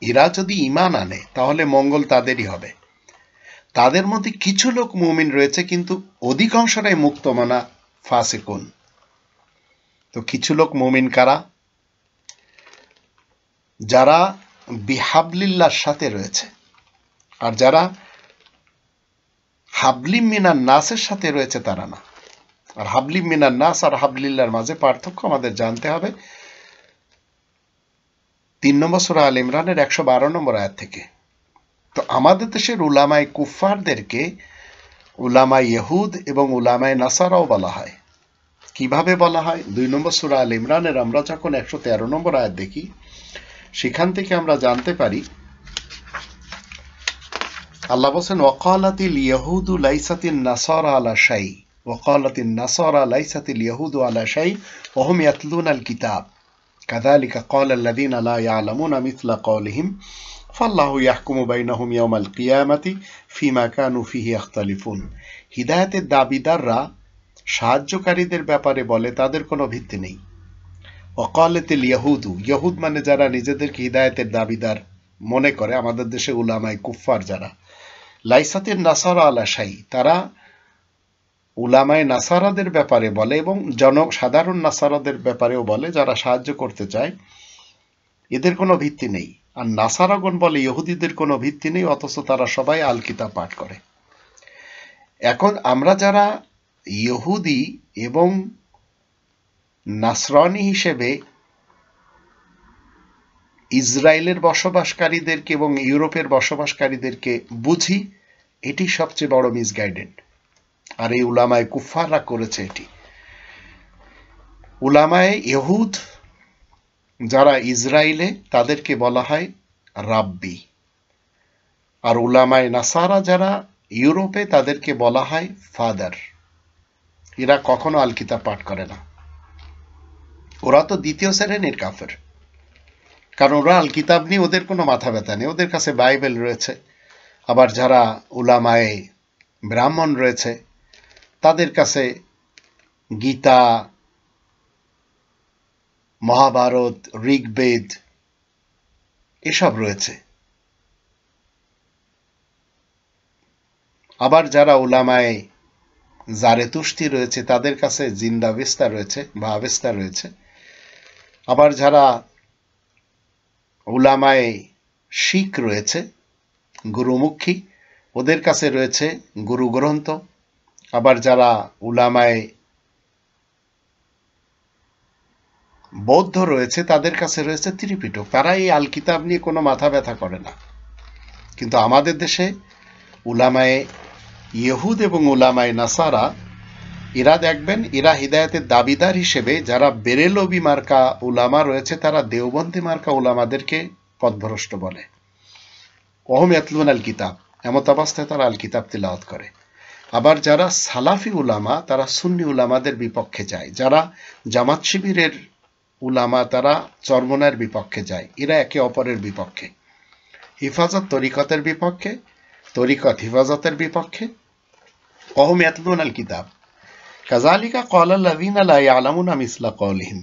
এরা যদি ঈমান আনে তাহলে মঙ্গল তাদেরই হবে। তাদের মধ্যে কিছু লোক মুমিন রয়েছে, কিন্তু অধিকাংশরাই মুক্তমনা ফাসিকুন। তো কিছু লোক মুমিন কারা? যারা বিহাবলিল্লাহর সাথে রয়েছে, আর যারা হাবলিম মিনান নাসের সাথে রয়েছে তারা না। আর হাবলিম মিনান নাস আর হাবলিল্লাহর মাঝে পার্থক্য আমাদের জানতে হবে 3 নম্বর সূরা আল ইমরানের 112 নম্বর আয়াত থেকে। তো আমাদের দেশের উলামায়ে কুফফারদেরকে উলামায়ে ইহুদ এবং উলামায়ে নাসারাও বলা হয়। কিভাবে বলা হয়? 2 নম্বর সূরা আল ইমরানের আমরা যখন 113 নম্বর আয়াত দেখি, সেখান থেকে আমরা জানতে পারি, আল্লাহ বলেন, ওয়াকালাতিল ইয়াহুদু লাইসাতিন নাসারা আলা শাই ওয়াকালাতিন নাসারা লাইসাতিল ইয়াহুদু আলা শাই ওয়া হুম ইয়াতলুনাল কিতাব কাযালিকা ক্বালাল্লাযীনা লা ইয়ালামুনা মিছলা ক্বাওলিহিম ফাল্লাহু ইয়াহকুমু বাইনাহুম ইয়াওমাল কিয়ামাতি ফিমা কানু ফিহি ইখতালিফুন। হিদায়াতের দাবিদাররা সাহায্যকারীদের ব্যাপারে বলে তাদের কোনো ভিত্তি নেই। ওয়াকালাতিল ইয়াহুদু, ইহুদ মানে যারা নিজেদেরকে হিদায়াতের দাবিদার মনে করে, আমাদের দেশে উলামায়ে কুফফার যারা, লাইসাতিন নাসারা আলা শাই, তারা উলামায়ে নাসারাদের ব্যাপারে বলে এবং সাধারণ নাসারাদের ব্যাপারেও বলে, যারা সাহায্য করতে চায়, এদের কোনো ভিত্তি নেই। আর নাসারাগণ বলে ইহুদিদের কোনো ভিত্তি নেই, অথচ তারা সবাই আল কিতাব পাঠ করে। এখন আমরা যারা ইহুদি এবং নাসরানি হিসেবে ইসরায়েলের বসবাসকারীদেরকে এবং ইউরোপের বসবাসকারীদেরকে বুঝি, এটি সবচেয়ে বড় মিসগাইডেড। আর এই উলামায়ে কুফফাররা করেছে এটি। উলামায়ে ইহুদ যারা ইসরায়েলে, তাদেরকে বলা হয় রাব্বি। আর উলামায়ে নাসারা যারা ইউরোপে, তাদেরকে বলা হয় ফাদার। এরা কখনো আল কিতাব পাঠ করে না। ওরা তো দ্বিতীয় শ্রেণীর কাফের, কারণ ওরা আল কিতাব নিয়ে ওদের কোনো মাথা ব্যথা নেই। ওদের কাছে বাইবেল রয়েছে। আবার যারা উলামায়ে ব্রাহ্মণ রয়েছে, তাদের কাছে গীতা, মহাভারত, ঋগ্বেদ এসব রয়েছে। আবার যারা উলামায়ে জারেতুশতি রয়েছে, তাদের কাছে জিন্দাবেস্তা রয়েছে বা আবেস্তা রয়েছে। আবার যারা উলামায়ে শিখ রয়েছে, গুরুমুখী, ওদের কাছে রয়েছে গুরু গ্রন্থ। আবার যারা উলামায়ে বৌদ্ধ রয়েছে, তাদের কাছে রয়েছে ত্রিপিটক। তারা এই আল কিতাব নিয়ে কোনো মাথা ব্যথা করে না। কিন্তু আমাদের দেশে উলামায়ে ইহুদ এবং উলামায়ে নাসারা, এরা দেখবেন, এরা হিদায়াতের দাবিদার হিসেবে যারা বেরেলবি মার্কা উলামা রয়েছে, তারা দেওবন্দি মার্কা উলামাদেরকে পথভ্রষ্ট বলে। ওহম ইয়াতলুন আল কিতাব, এমত অবস্থায় তারা আল কিতাব তিলাওয়াত করে। আবার যারা সালাফি উলামা, তারা সুন্নি উলামাদের বিপক্ষে যায়। যারা জামাত শিবিরের উলামা, তারা চরমনার বিপক্ষে যায়। এরা একে অপরের বিপক্ষে। হিফাজত তরিকতের বিপক্ষে, তরিকত হিফাজতের বিপক্ষে। ওহম ইয়াতলুন আল কিতাব কাযালিকা ক্বালাল্লাযীনা লা ইয়ালামুনা মিসলা ক্বাওলিহিম।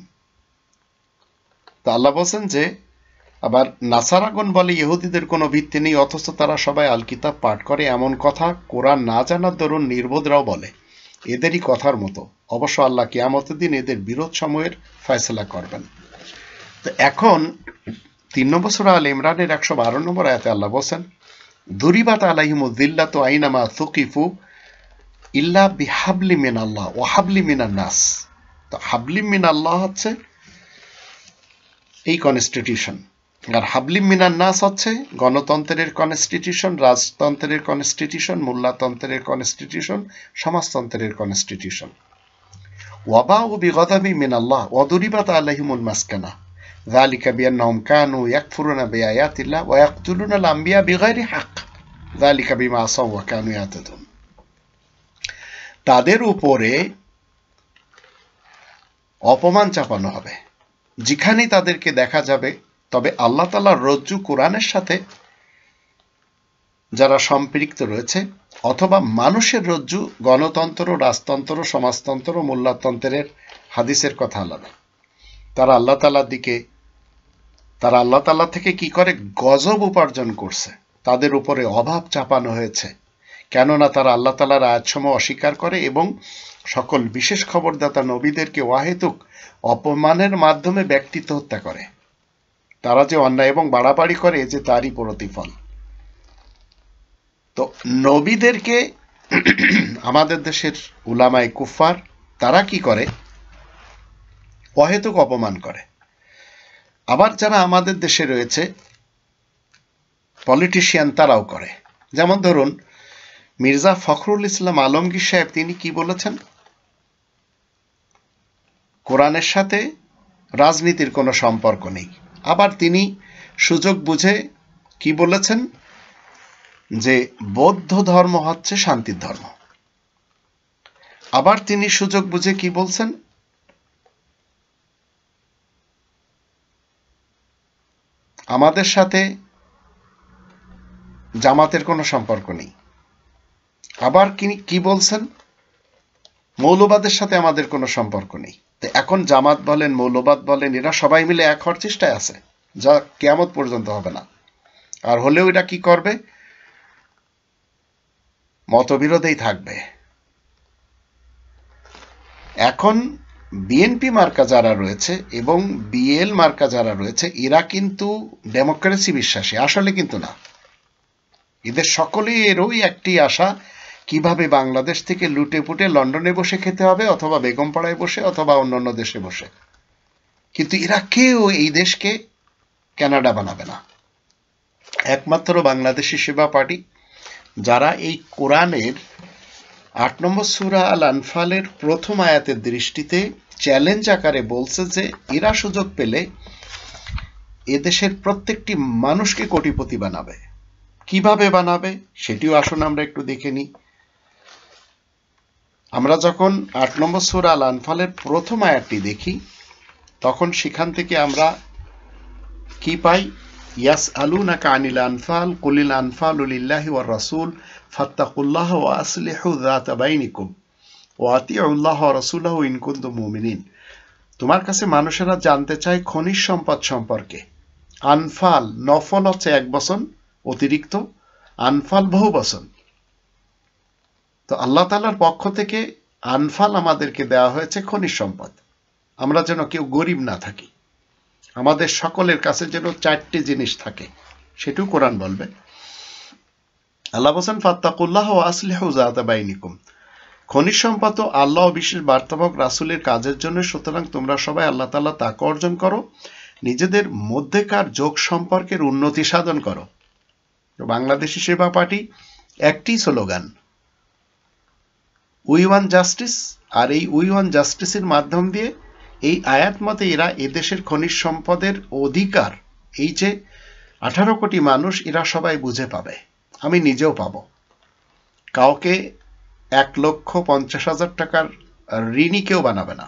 তো আল্লাহ বলেন যে আবার নাসারাগণ বলে ইহুদিদের কোনো ভিত্তি নেই, অথচ তারা সবাই আল কিতাব পাঠ করে। এমন কথা কোরআন না জানার দরুন নির্বোধরাও বলে। এদেরই কথার মতো। অবশ্য আল্লাহ কিয়ামতের দিন এদের বিরোধ সমূহের ফয়সালা করবেন। তো এখন 3 নম্বর সূরা আল ইমরানের 112 নম্বর আয়াতে আল্লাহ বলেন, দুরিবাত আলাইহিমুয যিল্লাতু আইনামা সুকিফু ইল্লা বিহাবলি মিনাল্লাহ ওয়া হাবলি মিনান নাস। তো হাবলি মিনাল্লাহ হচ্ছে এই কনস্টিটিউশন, আর হাবলি মিনান নাস হচ্ছে গণতন্ত্রের কনস্টিটিউশন, রাজতন্ত্রের কনস্টিটিউশন, মোল্লাতন্ত্রের কনস্টিটিউশন, সমাজতন্ত্রের কনস্টিটিউশন। ওয়াবাউ বিগযাবি মিনাল্লাহ ওয়া দুরিবাত আলাইহিমুল মাসকানা যালিকা বিআন্নাহুম কানু ইয়াকফুরুনা বিআয়াতিল্লাহ ওয়া ইয়াকতুলুনা আল আমবিয়া বিগাইরি হক যালিকা বিমা আসাউ ওয়া কানু ইয়াতাদুন। তাদের উপরে অপমান চাপানো হবে যেখানেই তাদেরকে দেখা যাবে। তবে আল্লাহ তাআলার রজ্জু কোরআনের সাথে যারা সম্পৃক্ত রয়েছে, অথবা মানুষের রজ্জু গণতন্ত্র, রাজতন্ত্র, সমাজতন্ত্র, মোল্লাতন্ত্রের হাদিসের কথা আলাদা। তারা আল্লাহ তাআলা থেকে কি করে? গজব উপার্জন করছে। তাদের উপরে অভাব চাপানো হয়েছে, কেননা তারা আল্লাহ তাআলার আয়াতসমূহ অস্বীকার করে এবং সকল বিশেষ খবরদাতা নবীদেরকে অহেতুক অপমানের মাধ্যমে ব্যক্তিত্ব হত্যা করে। তারা যে অন্যায় এবং বাড়াবাড়ি করে, যে তারই প্রতিফল। তো নবীদেরকে আমাদের দেশের উলামায়ে কুফফার তারা কি করে? অহেতুক অপমান করে। আবার যারা আমাদের দেশে রয়েছে পলিটিশিয়ান, তারাও করে। যেমন ধরুন মির্জা ফখরুল ইসলাম আলমগীর সাহেব, তিনি কি বলেছেন? কোরআনের সাথে রাজনীতির কোনো সম্পর্ক নেই। আবার তিনি সুযোগ বুঝে কি বলেছেন? যে বৌদ্ধ ধর্ম হচ্ছে শান্তির ধর্ম। আবার তিনি সুযোগ বুঝে কি বলছেন? আমাদের সাথে জামাতের কোনো সম্পর্ক নেই। আবার কি বলছেন? মৌলবাদের সাথে আমাদের কোনো সম্পর্ক নেই। তো এখন জামাত বলেন, মৌলবাদ বলেন, এরা সবাই মিলে এক হওয়ার চেষ্টায় আছে, যা কিয়ামত পর্যন্ত হবে না। আর হলেও এরা কি করবে? মতবিরোধেই থাকবে। এখন বিএনপি মার্কা যারা রয়েছে এবং বিএল মার্কা যারা রয়েছে এরা কিন্তু ডেমোক্রেসি বিশ্বাসী, আসলে কিন্তু না। এদের সকলেই এরই একটি আশা, কিভাবে বাংলাদেশ থেকে লুটে পুটে লন্ডনে বসে খেতে হবে, অথবা বেগমপাড়ায় বসে, অথবা অন্যান্য দেশে বসে। কিন্তু এরা কেউ এই দেশকে কানাডা বানাবে না। একমাত্র বাংলাদেশি সেবা পার্টি, যারা এই কোরআনের 8 নম্বর সূরা আল আনফালের প্রথম আয়াতের দৃষ্টিতে চ্যালেঞ্জ আকারে বলছে যে এরা সুযোগ পেলে এদেশের প্রত্যেকটি মানুষকে কোটিপতি বানাবে। কিভাবে বানাবে সেটিও আসুন আমরা একটু দেখে নিই। আমরা যখন 8 নম্বর সূরা আল আনফালের প্রথম আয়াতটি দেখি, তখন সেখান থেকে আমরা কি পাই? ইয়াসআলুনাকা আনিল আনফাল কুলিল আনফালু লিল্লাহি ওয়ার রাসূল ফাত্তাকুল্লাহ ওয়া আসলিহু যাতা বাইনিকুম ওয়া আতিউল্লাহ ওয়া রাসূলাহু ইন কুনতুম মুমিনিন। তোমার কাছে মানুষেরা জানতে চায় খনিজ সম্পদ সম্পর্কে। আনফাল, নফল হচ্ছে 1 বছর অতিরিক্ত, আনফাল বহু বছর। তো আল্লাহ তাআলার পক্ষ থেকে আনফাল আমাদেরকে দেওয়া হয়েছে খনিজ সম্পদ, আমরা যেন কেউ গরিব না থাকি, আমাদের সকলের কাছে যেন 4টি জিনিস থাকে, সেটিও কোরআন বলবে। আল্লাহ বলেন ফাত্তাকুল্লাহ ওয়া আসলিহু যাতা বাইনিকুম। খনিজ সম্পদ ও আল্লাহ ও বিশেষ বার্তাবাহক রাসূলের কাজের জন্য, সুতরাং তোমরা সবাই আল্লাহ তাআলা তাকওয়া অর্জন করো, নিজেদের মধ্যেকার যোগ সম্পর্কের উন্নতি সাধন করো। বাংলাদেশি সেবা পার্টি একটি স্লোগান, উই ওয়ান্ট জাস্টিস। আর এই উই ওয়ান্ট জাস্টিসের মাধ্যম দিয়ে এই আয়াত মতে এরা এদেশের খনিজ সম্পদের অধিকার, এই যে 18 কোটি মানুষ, এরা সবাই বুঝে পাবে, আমি নিজেও পাবো। কাউকে 1,50,000 টাকার ঋণী কেউ বানাবে না।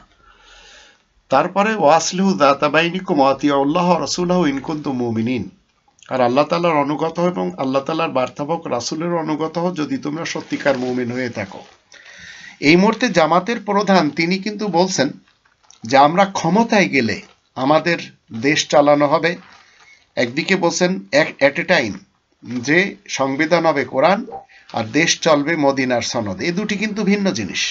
তারপরে ওয়াসলিহু যাতা বাইনিকুম ওয়া আতিউল্লাহ ওয়া রাসূলাহু ইন কুনতুম মুমিনিন। আর আল্লাহ তাআলার অনুগত এবং আল্লাহ তাআলার বার্তাবাহক রাসূলের অনুগত হও যদি তোমরা সত্যিকার মুমিন হয়ে থাকো। এই মুহূর্তে জামাতের প্রধান তিনি কিন্তু বলছেন যে আমরা ক্ষমতায় গেলে আমাদের দেশ চালানো হবে। একদিকে বলছেন এট এ টাইম যে সংবিধান হবে কোরআন আর দেশ চলবে মদিনার সনদ। এই দুটি কিন্তু ভিন্ন জিনিস।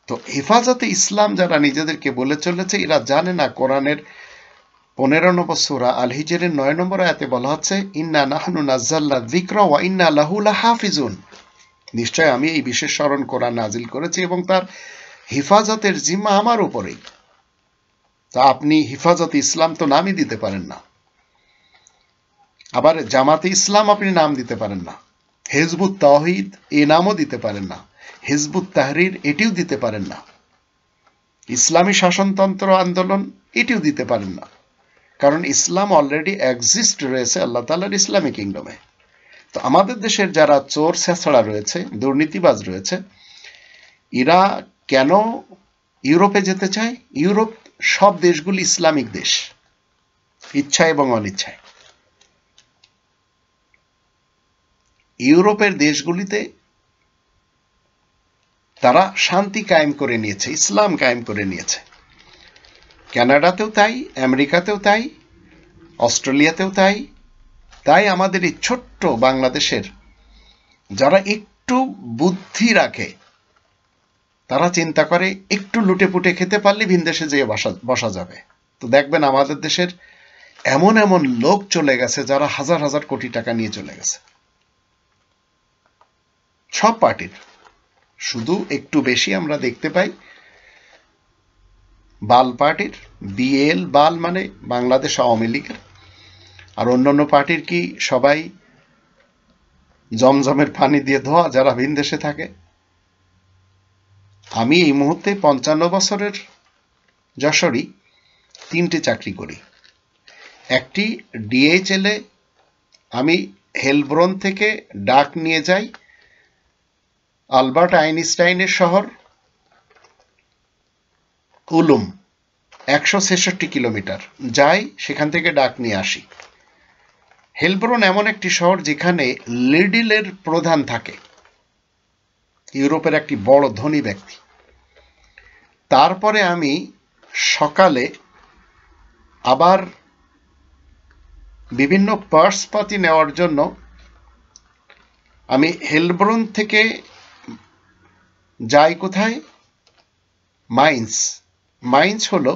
তো হেফাজতে ইসলাম যারা নিজেদেরকে বলে চলেছে, এরা জানে না কোরআনের 15 নম্বর সূরা আল হিজরের 9 নম্বর আয়াতে বলা হচ্ছে ইন্না নাহনু নাযালনা যিকরা ওয়া ইন্না লাহু লাহাফিজুন। নিশ্চয় আমি এই বিশেষ স্মরণ কোরআন নাজিল করেছি এবং তার হেফাজতের জিম্মা আমার উপরেই। তা আপনি হেফাজতে ইসলাম তো নামই দিতে পারেন না, আবার জামাতে ইসলাম আপনি নাম দিতে পারেন না, হিজবুত তাওহীদ এই নামও দিতে পারেন না, হিজবুত তাহরির এটিও দিতে পারেন না, ইসলামী শাসনতন্ত্র আন্দোলন এটিও দিতে পারেন না, কারণ ইসলাম অলরেডি এক্সিস্ট রয়েছে আল্লাহ তাআলার ইসলামী কিংডমে। তো আমাদের দেশের যারা চোর ছেঁচড়া রয়েছে, দুর্নীতিবাজ রয়েছে, এরা কেন ইউরোপে যেতে চায়? ইউরোপ সব দেশগুলি ইসলামিক দেশ, ইচ্ছা এবং অনিচ্ছায়। ইউরোপের দেশগুলিতে তারা শান্তি কায়েম করে নিয়েছে, ইসলাম কায়েম করে নিয়েছে। কানাডাতেও তাই, আমেরিকাতেও তাই, অস্ট্রেলিয়াতেও তাই। তাই আমাদের এই ছোট্ট বাংলাদেশের যারা একটু বুদ্ধি রাখে, তারা চিন্তা করে একটু লুটে পুটে খেতে পারলে ভিনদেশে যেয়ে বসা যাবে। তো দেখবেন আমাদের দেশের এমন এমন লোক চলে গেছে যারা হাজার হাজার কোটি টাকা নিয়ে চলে গেছে, সব পার্টির। শুধু একটু বেশি আমরা দেখতে পাই বাল পার্টির, বিএল বাল মানে বাংলাদেশ আওয়ামী লীগের। আর অন্যান্য পার্টির কি সবাই জমজমের পানি দিয়ে ধোয়া যারা ভিনদেশে থাকে। আমি এই মুহূর্তে 55 বছরের যশোরী, 3টে চাকরি করি। একটি ডিএইচএল এ আমি হেলব্রন থেকে ডাক নিয়ে যাই আলবার্ট আইনস্টাইনের শহর উলুম, 166 কিলোমিটার যাই, সেখান থেকে ডাক নিয়ে আসি। হেলব্রন এমন একটি শহর যেখানে লিডলের প্রধান থাকে, ইউরোপের একটি বড় ধনী ব্যক্তি। তারপরে আমি সকালে আবার বিভিন্ন পার্সপাতি নেওয়ার জন্য আমি হেলব্রন থেকে যায় কোথায়? মাইন্স। মাইন্স হলো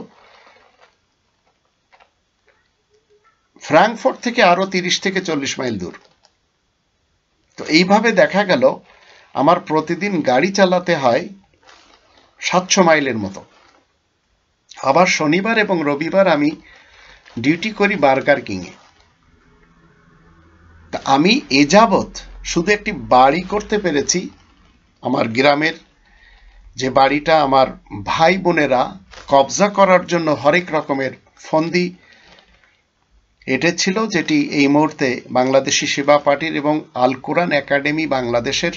ফ্রাঙ্কফুর্ট থেকে আরো 30 থেকে 40 মাইল দূর। তো এইভাবে দেখা গেল আমার প্রতিদিন গাড়ি চালাতে হয় 700 মাইলের মতো। আবার শনিবার এবং রবিবার আমি ডিউটি করি বার্গার কিংয়ে। তা আমি এ যাবৎ শুধু একটি বাড়ি করতে পেরেছি। আমার গ্রামের যে বাড়িটা আমার ভাই বোনেরা কবজা করার জন্য হরেক রকমের ফন্দি এঁটেছিল, যেটি এই মুহূর্তে বাংলাদেশি সেবা পার্টির এবং আল কোরআন একাডেমি বাংলাদেশের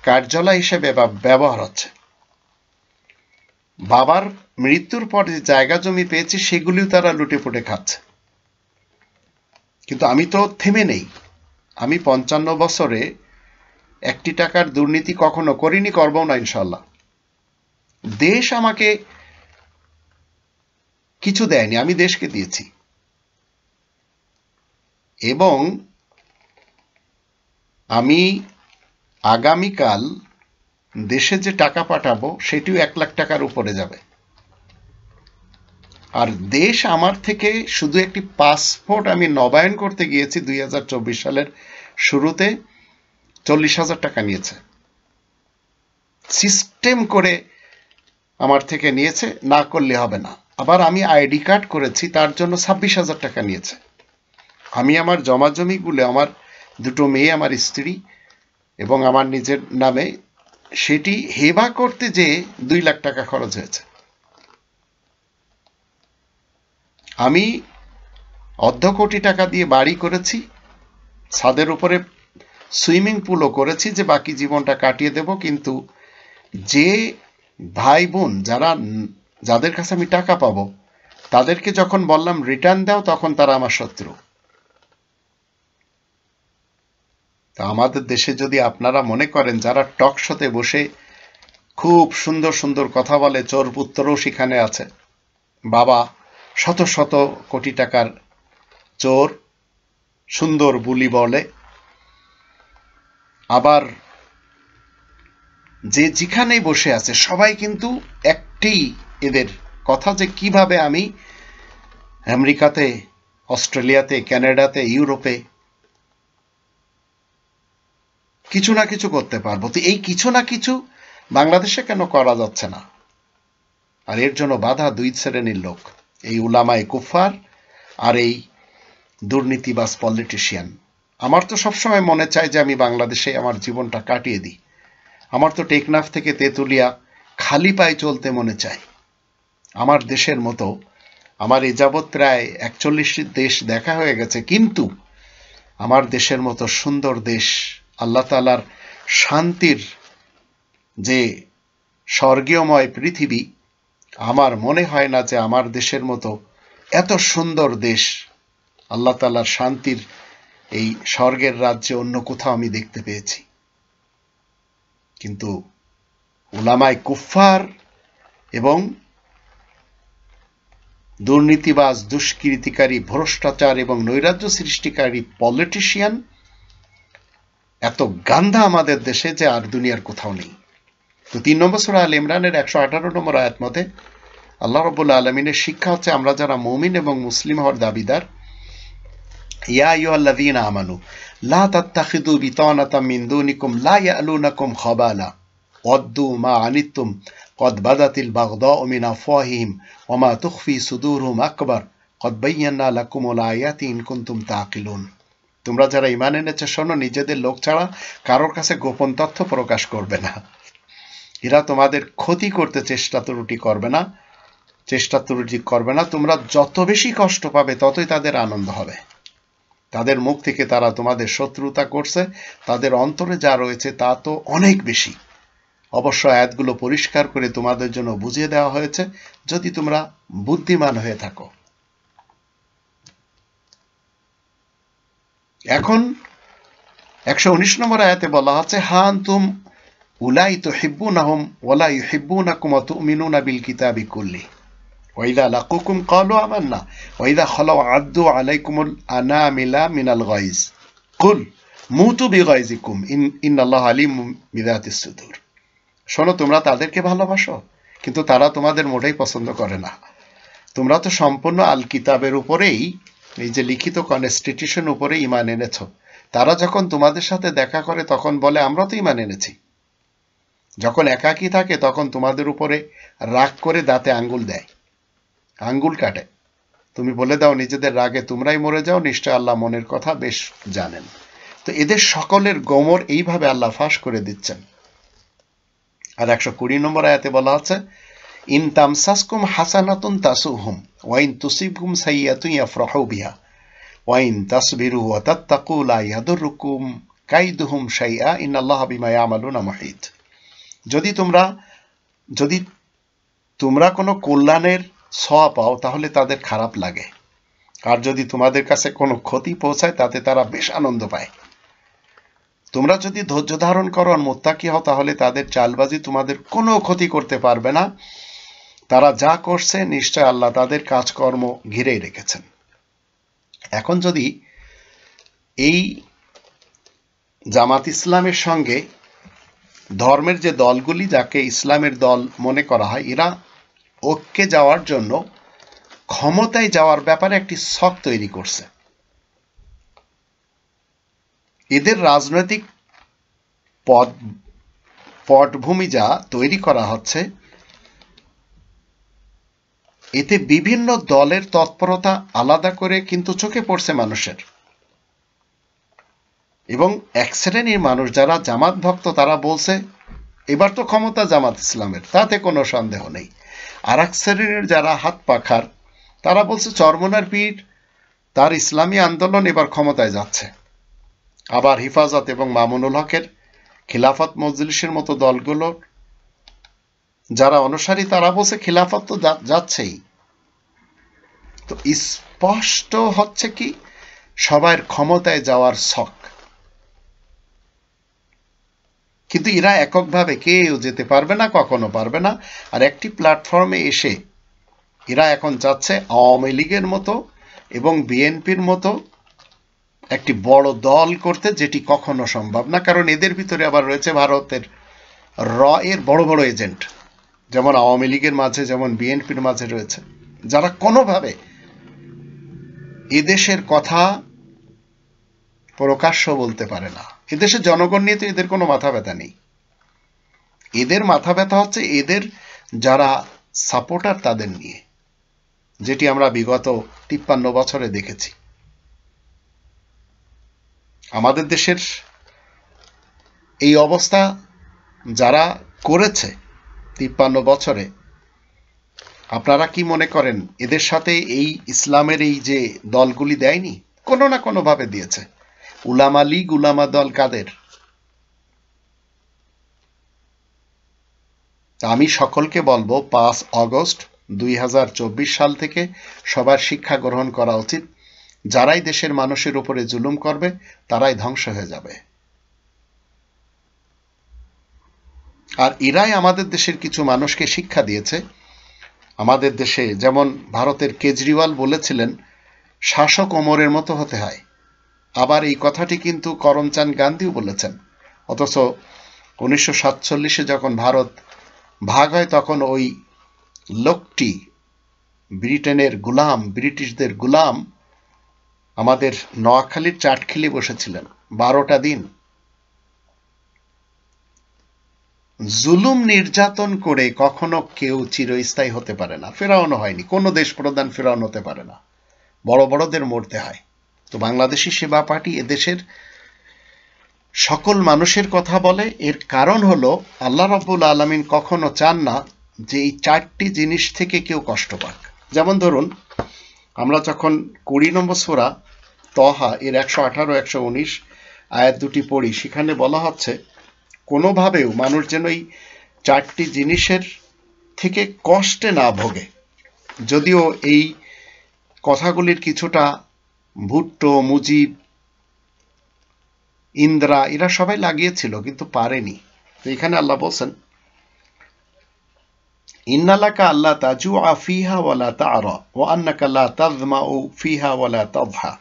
কার্যালয় হিসেবে ব্যবহার হচ্ছে। বাবার মৃত্যুর পর যে জায়গা জমি পেয়েছি সেগুলিও তারা লুটেপুটে খাচ্ছে। কিন্তু আমি তো থেমে নেই। আমি 55 বছরে 1 টাকার দুর্নীতি কখনো করিনি, করবো না ইনশাল্লাহ। দেশ আমাকে কিছু দেয়নি, আমি দেশকে দিয়েছি। এবং আমি আগামীকাল দেশে যে টাকা পাঠাবো সেটিও 1 লাখ টাকার উপরে যাবে। আর দেশ আমার থেকে শুধু একটি পাসপোর্ট আমি নবায়ন করতে গিয়েছি 2024 সালের শুরুতে 40,000 টাকা নিয়েছে। সিস্টেম করে আমার থেকে নিয়েছে, না করলে হবে না। আবার আমি আইডি কার্ড করেছি, তার জন্য 26,000 টাকা নিয়েছে। আমি আমার জমাজমিগুলো আমার 2 মেয়ে, আমার স্ত্রী এবং আমার নিজের নামে, সেটি হেবা করতে যে 2 লাখ টাকা খরচ হয়েছে। আমি 1/2 কোটি টাকা দিয়ে বাড়ি করেছি, ছাদের উপরে সুইমিং পুলও করেছি যে বাকি জীবনটা কাটিয়ে দেব। কিন্তু যে ভাই বোন যাদের কাছে আমি টাকা পাবো তাদেরকে যখন বললাম রিটার্ন দাও, তখন তারা আমার শত্রু। তা আমাদের দেশে যদি আপনারা মনে করেন যারা টক শোতে বসে খুব সুন্দর সুন্দর কথা বলে, চোর পুত্রও সেখানে আছে, বাবা শত শত কোটি টাকার চোর, সুন্দর বুলি বলে, আবার যে যেখানেই বসে আছে সবাই কিন্তু একটি এদের কথা যে কিভাবে আমি আমেরিকাতে, অস্ট্রেলিয়াতে, কানাডাতে, ইউরোপে কিছু না কিছু করতে পারবো। তো এই কিছু না কিছু বাংলাদেশে কেন করা যাচ্ছে না? আর এর জন্য বাধা 2 শ্রেণীর লোক, এই উলামায়ে কুফার আর এই দুর্নীতিবাজ পলিটিশিয়ান। আমার তো সবসময় মনে চায় যে আমি বাংলাদেশে আমার জীবনটা কাটিয়ে দিই। আমার তো টেকনাফ থেকে তেঁতুলিয়া খালি পায়ে চলতে মনে চায়। আমার দেশের মতো, আমার এ যাবৎ প্রায় 41টি দেশ দেখা হয়ে গেছে, কিন্তু আমার দেশের মতো সুন্দর দেশ, আল্লাহ তাআলার শান্তির যে স্বর্গীয়ময় পৃথিবী, আমার মনে হয় না যে আমার দেশের মতো এত সুন্দর দেশ, আল্লাহ তাআলার শান্তির এই স্বর্গের রাজ্যে অন্য কোথাও আমি দেখতে পেয়েছি। কিন্তু উলামায়ে কুফার এবং দুর্নীতিবাজ, দুষ্কৃতিকারী, ভ্রষ্টাচার এবং নৈরাজ্য সৃষ্টিকারী পলিটিশিয়ান এত গান্ধা আমাদের দেশে যে আর দুনিয়ার কোথাও নেই। তো 3 নম্বর সূরা আল ইমরানের 118 নম্বর আয়াত মতে আল্লাহ রাব্বুল আলামিনের শিক্ষা হচ্ছে, আমরা যারা মুমিন এবং মুসলিম হওয়ার দাবিদার, ইয়া আইয়ুহাল্লাযীনা আমানু লা তাত্তাখিযু বিতানাতাম মিন দুনিকুম লা ইয়ালুনাকুম খাবালা ওয়াদ্দু মা আনিতুম কদ বাদাতিল বাগদাউ মিন আফওয়াহিহিম ওয়া মা তুখফি সুদুরহুম আকবার কদ বায়্যানা লাকুমুল আয়াতি ইন কুনতুম তাকিলুন। তোমরা যারা ঈমান এনেছো শোনো, নিজেদের লোক ছাড়া কারোর কাছে গোপন তথ্য প্রকাশ করবে না। এরা তোমাদের ক্ষতি করতে চেষ্টা ত্রুটি করবে না। তোমরা যত বেশি কষ্ট পাবে ততই তাদের আনন্দ হবে। তাদের মুখ থেকে তারা তোমাদের শত্রুতা করছে, তাদের অন্তরে যা রয়েছে তা তো অনেক বেশি। অবশ্য আয়াতগুলো পরিষ্কার করে তোমাদের জন্য বুঝিয়ে দেওয়া হয়েছে, যদি তোমরা বুদ্ধিমান হয়ে থাকো। এখন 119 নম্বর আয়াতে বলা হচ্ছে, হা আনতুম উলাই তুহিব্বুনাহুম ওয়া লা ইউহিব্বুনাকুম ওয়া তু'মিনুনা বিল কিতাবি কুল্লি ওয়া ইযা লাকুকুম ক্বালু আমান্না ওয়া ইযা খালাউ আদ্দু আলাইকুমুল আনামিলা মিনাল গায়জ কুল মুতু বিগায়জিকুম ইন্নাল্লাহা আলিমুম বিযাতিস সুদূর। শোনো, তোমরা তাদেরকে ভালোবাসো, কিন্তু তারা তোমাদের মোটেই পছন্দ করে না। তোমরা তো সম্পূর্ণ আল কিতাবের উপরেই, এই যে লিখিত কনস্টিটিউশন উপরে ঈমান এনেছ। তারা যখন তোমাদের সাথে দেখা করে তখন বলে আমরা তো ঈমান এনেছি। যখন একাকী থাকে তখন তোমাদের উপরে রাগ করে দাঁতে আঙ্গুল দেয়, আঙ্গুল কাটে। তুমি বলে দাও নিজেদের রাগে তোমরাই মরে যাও, নিশ্চয় আল্লাহ মনের কথা বেশ জানেন। তো এদের সকলের গোমর এইভাবে আল্লাহ ফাঁস করে দিচ্ছেন। আর 120 নম্বর আয়াতে বলা আছে, ইন তামসাসকুম হাসানাতুন তাসুহুম ওয়া ইন তুসিবকুম সাইয়্যাতুন ইয়াফরাহু বিহা ওয়া ইন তাসবিরু ওয়া তাত্তাকু লা ইয়াদুররুকুম কাইদুহুম শাইআ ইন্নাল্লাহা বিমা ইয়ামালুনা মুহিত। যদি তোমরা কোনো কল্যাণের ছোঁয়া পাও তাহলে তাদের খারাপ লাগে, আর যদি তোমাদের কাছে কোনো ক্ষতি পৌঁছায় তাতে তারা বেশ আনন্দ পায়। তোমরা যদি ধৈর্য ধারণ করো আর মুত্তাকি হও তাহলে তাদের চালবাজি তোমাদের কোনো ক্ষতি করতে পারবে না। তারা যা করছে নিশ্চয় আল্লাহ তাদের কাজকর্ম ঘিরেই রেখেছেন। এখন যদি এই জামাত ইসলামের সঙ্গে ধর্মের যে দলগুলি যাকে ইসলামের দল মনে করা হয়, এরা ঐক্যে যাওয়ার জন্য ক্ষমতায় যাওয়ার ব্যাপারে একটি ছক তৈরি করছে। এদের রাজনৈতিক পটভূমি যা তৈরি করা হচ্ছে, এতে বিভিন্ন দলের তৎপরতা আলাদা করে কিন্তু চোখে পড়ছে মানুষের। এবং এক শ্রেণীর মানুষ যারা জামাত ভক্ত তারা বলছে এবার তো ক্ষমতা জামাত ইসলামের, তাতে কোনো সন্দেহ নেই। আর এক শ্রেণীর যারা হাত পাখার তারা বলছে চরমোনার পীর তার ইসলামী আন্দোলন এবার ক্ষমতায় যাচ্ছে। আবার হিফাজত এবং মামুনুল হকের খিলাফত মজলিসের মতো দলগুলোর যারা অনুসারী তারা বলছে খিলাফত তো যাচ্ছেই। তো স্পষ্ট হচ্ছে কি সবার ক্ষমতায় যাওয়ার ছক। কিন্তু এরা এককভাবে কেউ যেতে পারবে না, কখনো পারবে না। আর একটি প্ল্যাটফর্মে এসে এরা এখন চাচ্ছে আওয়ামী লীগের মতো এবং বিএনপির মতো একটি বড় দল করতে, যেটি কখনো সম্ভব না। কারণ এদের ভিতরে আবার রয়েছে ভারতের এর বড় বড় এজেন্ট, যেমন আওয়ামী লীগের মাঝে যেমন বিএনপির মাঝে রয়েছে, যারা কোনোভাবে এদেশের কথা প্রকাশ্য বলতে পারে না। এদেশের জনগণ নিয়ে তো এদের কোনো মাথা ব্যথা নেই। এদের মাথা ব্যথা হচ্ছে এদের যারা সাপোর্টার তাদের নিয়ে, যেটি আমরা বিগত 53 বছরে দেখেছি। আমাদের দেশের এই অবস্থা যারা করেছে 53 বছরে, আপনারা কি মনে করেন এদের সাথে এই ইসলামের এই যে দলগুলি দেয়নি? কোনো না কোনো ভাবে দিয়েছে। উলামা লীগ, উলামা দল কাদের? আমি সকলকে বলবো 5 আগস্ট 2024 সাল থেকে সবার শিক্ষা গ্রহণ করা উচিত। যারাই দেশের মানুষের উপরে জুলুম করবে তারাই ধ্বংস হয়ে যাবে। আর এরাই আমাদের দেশের কিছু মানুষকে শিক্ষা দিয়েছে। আমাদের দেশে যেমন ভারতের কেজরিওয়াল বলেছিলেন শাসক ওমরের মতো হতে হয়, আবার এই কথাটি কিন্তু করমচাঁদ গান্ধীও বলেছেন। অথচ 1947-এ যখন ভারত ভাগ হয় তখন ওই লোকটি ব্রিটেনের গোলাম, ব্রিটিশদের গোলাম আমাদের নোয়াখালীর চাটখিলে বসেছিলেন 12টা দিন। জুলুম নির্যাতন করে কখনো কেউ চিরস্থায়ী হতে পারে না। ফেরাউনও হয়নি, কোনো দেশ প্রধান ফেরাউন হতে পারে না, বড় বড়দের মরতে হয়। তো বাংলাদেশি সেবা পার্টি এদেশের সকল মানুষের কথা বলে। এর কারণ হলো আল্লাহ রাব্বুল আলামিন কখনো চান না যে এই 4টি জিনিস থেকে কেউ কষ্ট পাক। যেমন ধরুন আমরা যখন 20 নম্বর সূরা তহা এর 118 119 আয়াত দুটি পড়ি, সেখানে বলা হচ্ছে কোনোভাবেও মানুষ যেন এই 4টি জিনিসের থেকে কষ্টে না ভোগে। যদিও এই কথাগুলির কিছুটা ভুট্টো, মুজিব, ইন্দ্রা এরা সবাই লাগিয়েছিল কিন্তু পারেনি। তো এখানে আল্লাহ বলছেন ইন্নালাকা আল্লাহ তাজুআ ফিহা ওয়ালা তা'রা ওয়া আন্নাকা লা তাযমাউ ফিহা ওয়ালা তাযহা।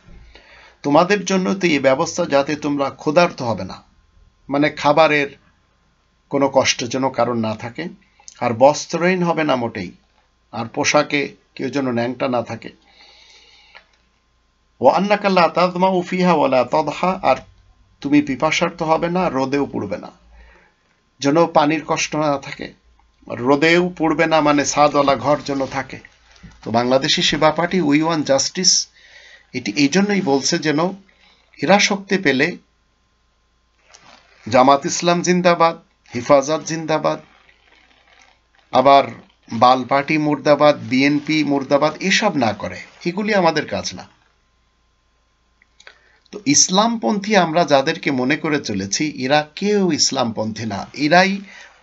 তোমাদের জন্য তো এই ব্যবস্থা যাতে তোমরা ক্ষুধার্ত হবে না, মানে খাবারের কোনো কষ্টের জন্য কারণ না থাকে, আর বস্ত্রহীন হবে না মোটেই, আর পোশাকে কেউ যেন ন্যাংটা না থাকে। ওয়া আন্নাকা লা তাযমাউ ফিহা ওয়া লা তাদহা, আর তুমি পিপাসার্ত হবে না, রোদেও পুড়বে না, যেন পানির কষ্ট না থাকে। রোদেও পুড়বে না মানে ছাদওয়ালা ঘর যেন থাকে। তো বাংলাদেশি সেবা পার্টি উই ওয়ান জাস্টিস এটি এই জন্যই বলছে যেন এরা শক্তি পেলে জামাত ইসলাম জিন্দাবাদ, হেফাজত জিন্দাবাদ, আবার বাল পার্টি মুর্দাবাদ, বিএনপি মুর্দাবাদ এসব না করে, এগুলি আমাদের কাজ না। তো ইসলামপন্থী আমরা যাদেরকে মনে করে চলেছি এরা কেউ ইসলামপন্থী না, এরাই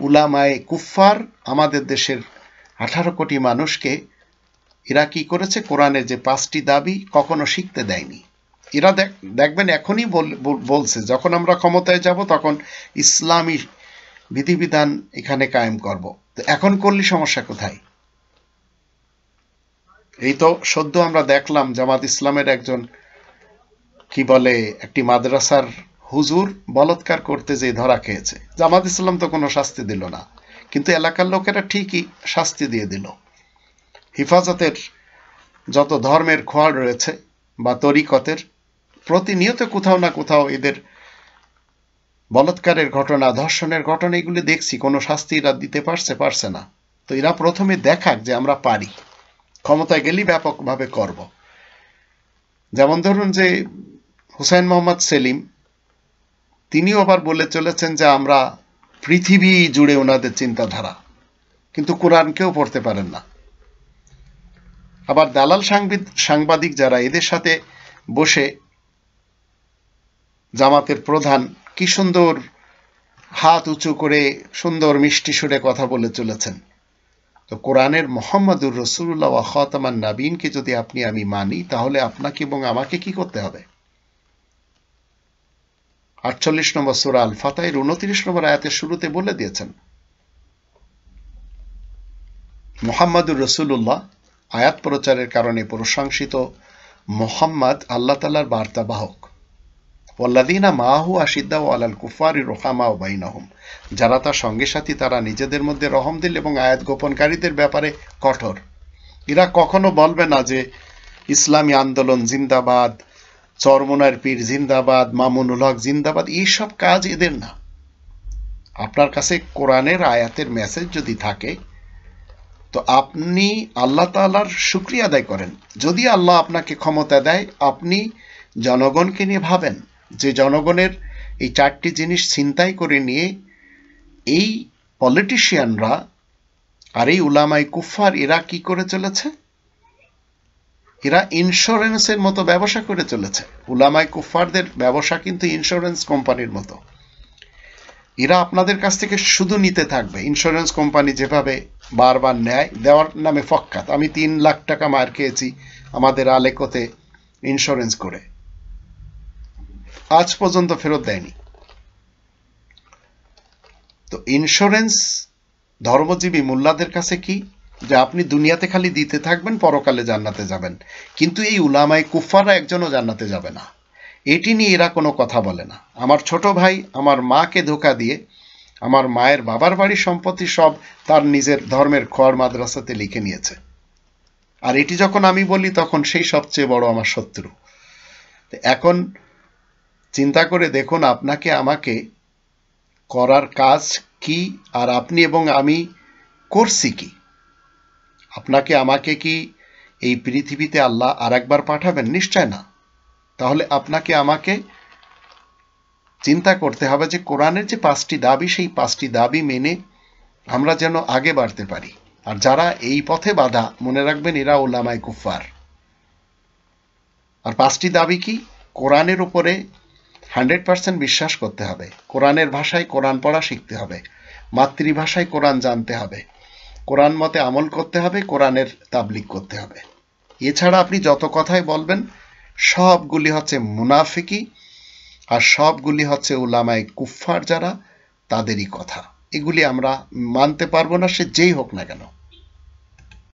উলামায়ে কুফফার। আমাদের দেশের 18 কোটি মানুষকে এরা কি করেছে, কোরআনের যে 5টি দাবি কখনো শিখতে দেয়নি। এরা দেখবেন এখনই বলছে যখন আমরা ক্ষমতায় যাব তখন ইসলামী বিধিবিধান এখানে কায়েম করব। তো এখন করলে সমস্যা কোথায়? এই তো সদ্য আমরা দেখলাম জামাত ইসলামের একজন কি বলে একটি মাদ্রাসার হুজুর বলৎকার করতে যে ধরা খেয়েছে। জামাত ইসলাম তো কোনো শাস্তি দিল না, কিন্তু এলাকার লোকেরা ঠিকই শাস্তি দিয়ে দিল। হেফাজতের যত ধর্মের খোয়াড় রয়েছে বা তরিকতের প্রতিনিয়ত কোথাও না কোথাও এদের বলৎকারের ঘটনা, ধর্ষণের ঘটনা এগুলি দেখছি, কোনো শাস্তি এরা দিতে পারছে না। তো এরা প্রথমে দেখাক যে আমরা পারি, ক্ষমতায় গেলেই ব্যাপকভাবে করব। যেমন ধরুন যে হুসাইন মোহাম্মদ সেলিম, তিনিও আবার বলে চলেছেন যে আমরা পৃথিবী জুড়ে ওনাদের চিন্তাধারা, কিন্তু কোরআনকেও পড়তে পারেন না। আবার দালাল সাংবাদিক যারা, এদের সাথে বসে জামাতের প্রধান কি সুন্দর হাত উঁচু করে সুন্দর মিষ্টি সুরে কথা বলে চলেছেন। তো কোরআনের মুহাম্মাদুর রাসূলুল্লাহ ওয়া খাতামান নাবিয়িনকে যদি আপনি আমি মানি, তাহলে আপনাকে এবং আমাকে কি করতে হবে? 48 নম্বর সূরা আল ফাতহের 29 নম্বর আয়াতের শুরুতে বলে দিয়েছেন, মুহাম্মাদুর রাসূলুল্লাহ আয়াত প্রচারের কারণে প্রশংসিত মুহাম্মদ আল্লাহ তাআলার বার্তাবাহক। ওয়াল্লাযীনা মাআহু আশিদ্দাউ আলাল কুফারি রুহামাউ বাইনাহুম, যারা তার সঙ্গে সাথী তারা নিজেদের মধ্যে রহমদিল এবং আয়াত গোপনকারীদের ব্যাপারে কঠোর। এরা কখনো বলবে না যে ইসলামী আন্দোলন জিন্দাবাদ, চরমোনার পীর জিন্দাবাদ, মামুনুল হক জিন্দাবাদ, এইসব কাজ এদের না। আপনার কাছে কোরআনের আয়াতের মেসেজ যদি থাকে তো আপনি আল্লাহ তাআলার শুকরিয়া আদায় করেন। যদি আল্লাহ আপনাকে ক্ষমতা দেয়, আপনি জনগণকে নিয়ে ভাবেন যে জনগণের এই 4টি জিনিস ছিনতাই করে নিয়ে এই পলিটিশিয়ানরা আর এই উলামায়ে কুফফার এরা কি করে চলেছে? এরা ইন্স্যুরেন্সের মতো ব্যবসা করে চলেছে। উলামায়ে কুফফারদের ব্যবসা কিন্তু ইন্স্যুরেন্স কোম্পানির মতো। এরা আপনাদের কাছ থেকে শুধু নিতে থাকবে। ইন্স্যুরেন্স কোম্পানি যেভাবে বারবার নেয়, দেওয়ার নামে ফক্কাত। আমি 3 লাখ টাকা মার খেয়েছি আমাদের আলেকোতে ইন্স্যুরেন্স করে, আজ পর্যন্ত ফেরত দেয়নি। তো ইন্স্যুরেন্স ধর্মজীবী মোল্লাদের কাছে কি, যে আপনি দুনিয়াতে খালি দিতে থাকবেন, পরকালে জান্নাতে যাবেন। কিন্তু এই উলামায়ে কুফফাররা একজনও জান্নাতে যাবে না, এটি নিয়ে এরা কোনো কথা বলে না। আমার ছোট ভাই আমার মাকে ধোঁকা দিয়ে আমার মায়ের বাবার বাড়ির সম্পত্তি সব তার নিজের ধর্মের খোয়ার মাদ্রাসাতে লিখে নিয়েছে, আর এটি যখন আমি বলি তখন সেই সবচেয়ে বড় আমার শত্রু। এখন চিন্তা করে দেখুন আপনাকে আমাকে করার কাজ কি, আর আপনি এবং আমি করছি কি? আপনাকে আমাকে কি এই পৃথিবীতে আল্লাহ আরেকবার পাঠাবেন? নিশ্চয় না। তাহলে আপনাকে আমাকে চিন্তা করতে হবে যে কোরআনের যে 5টি দাবি, সেই 5টি দাবি মেনে আমরা যেন আগে বাড়তে পারি। আর যারা এই পথে বাধা, মনে রাখবেন এরা উলামায়ে কুফফার। আর 5টি দাবি কি? কোরআনের উপরে 100% বিশ্বাস করতে হবে, কোরআনের ভাষায় কোরআন পড়া শিখতে হবে, মাতৃভাষায় কোরআন জানতে হবে, কোরআন মতে আমল করতে হবে, কোরআনের তাবলীগ করতে হবে। এছাড়া আপনি যত কথাই বলবেন সবগুলি হচ্ছে মুনাফিকি, আর সবগুলি হচ্ছে উলামায়ে কুফফার যারা, তাদেরই কথা। এগুলি আমরা মানতে পারবো না, সে যেই হোক না কেন।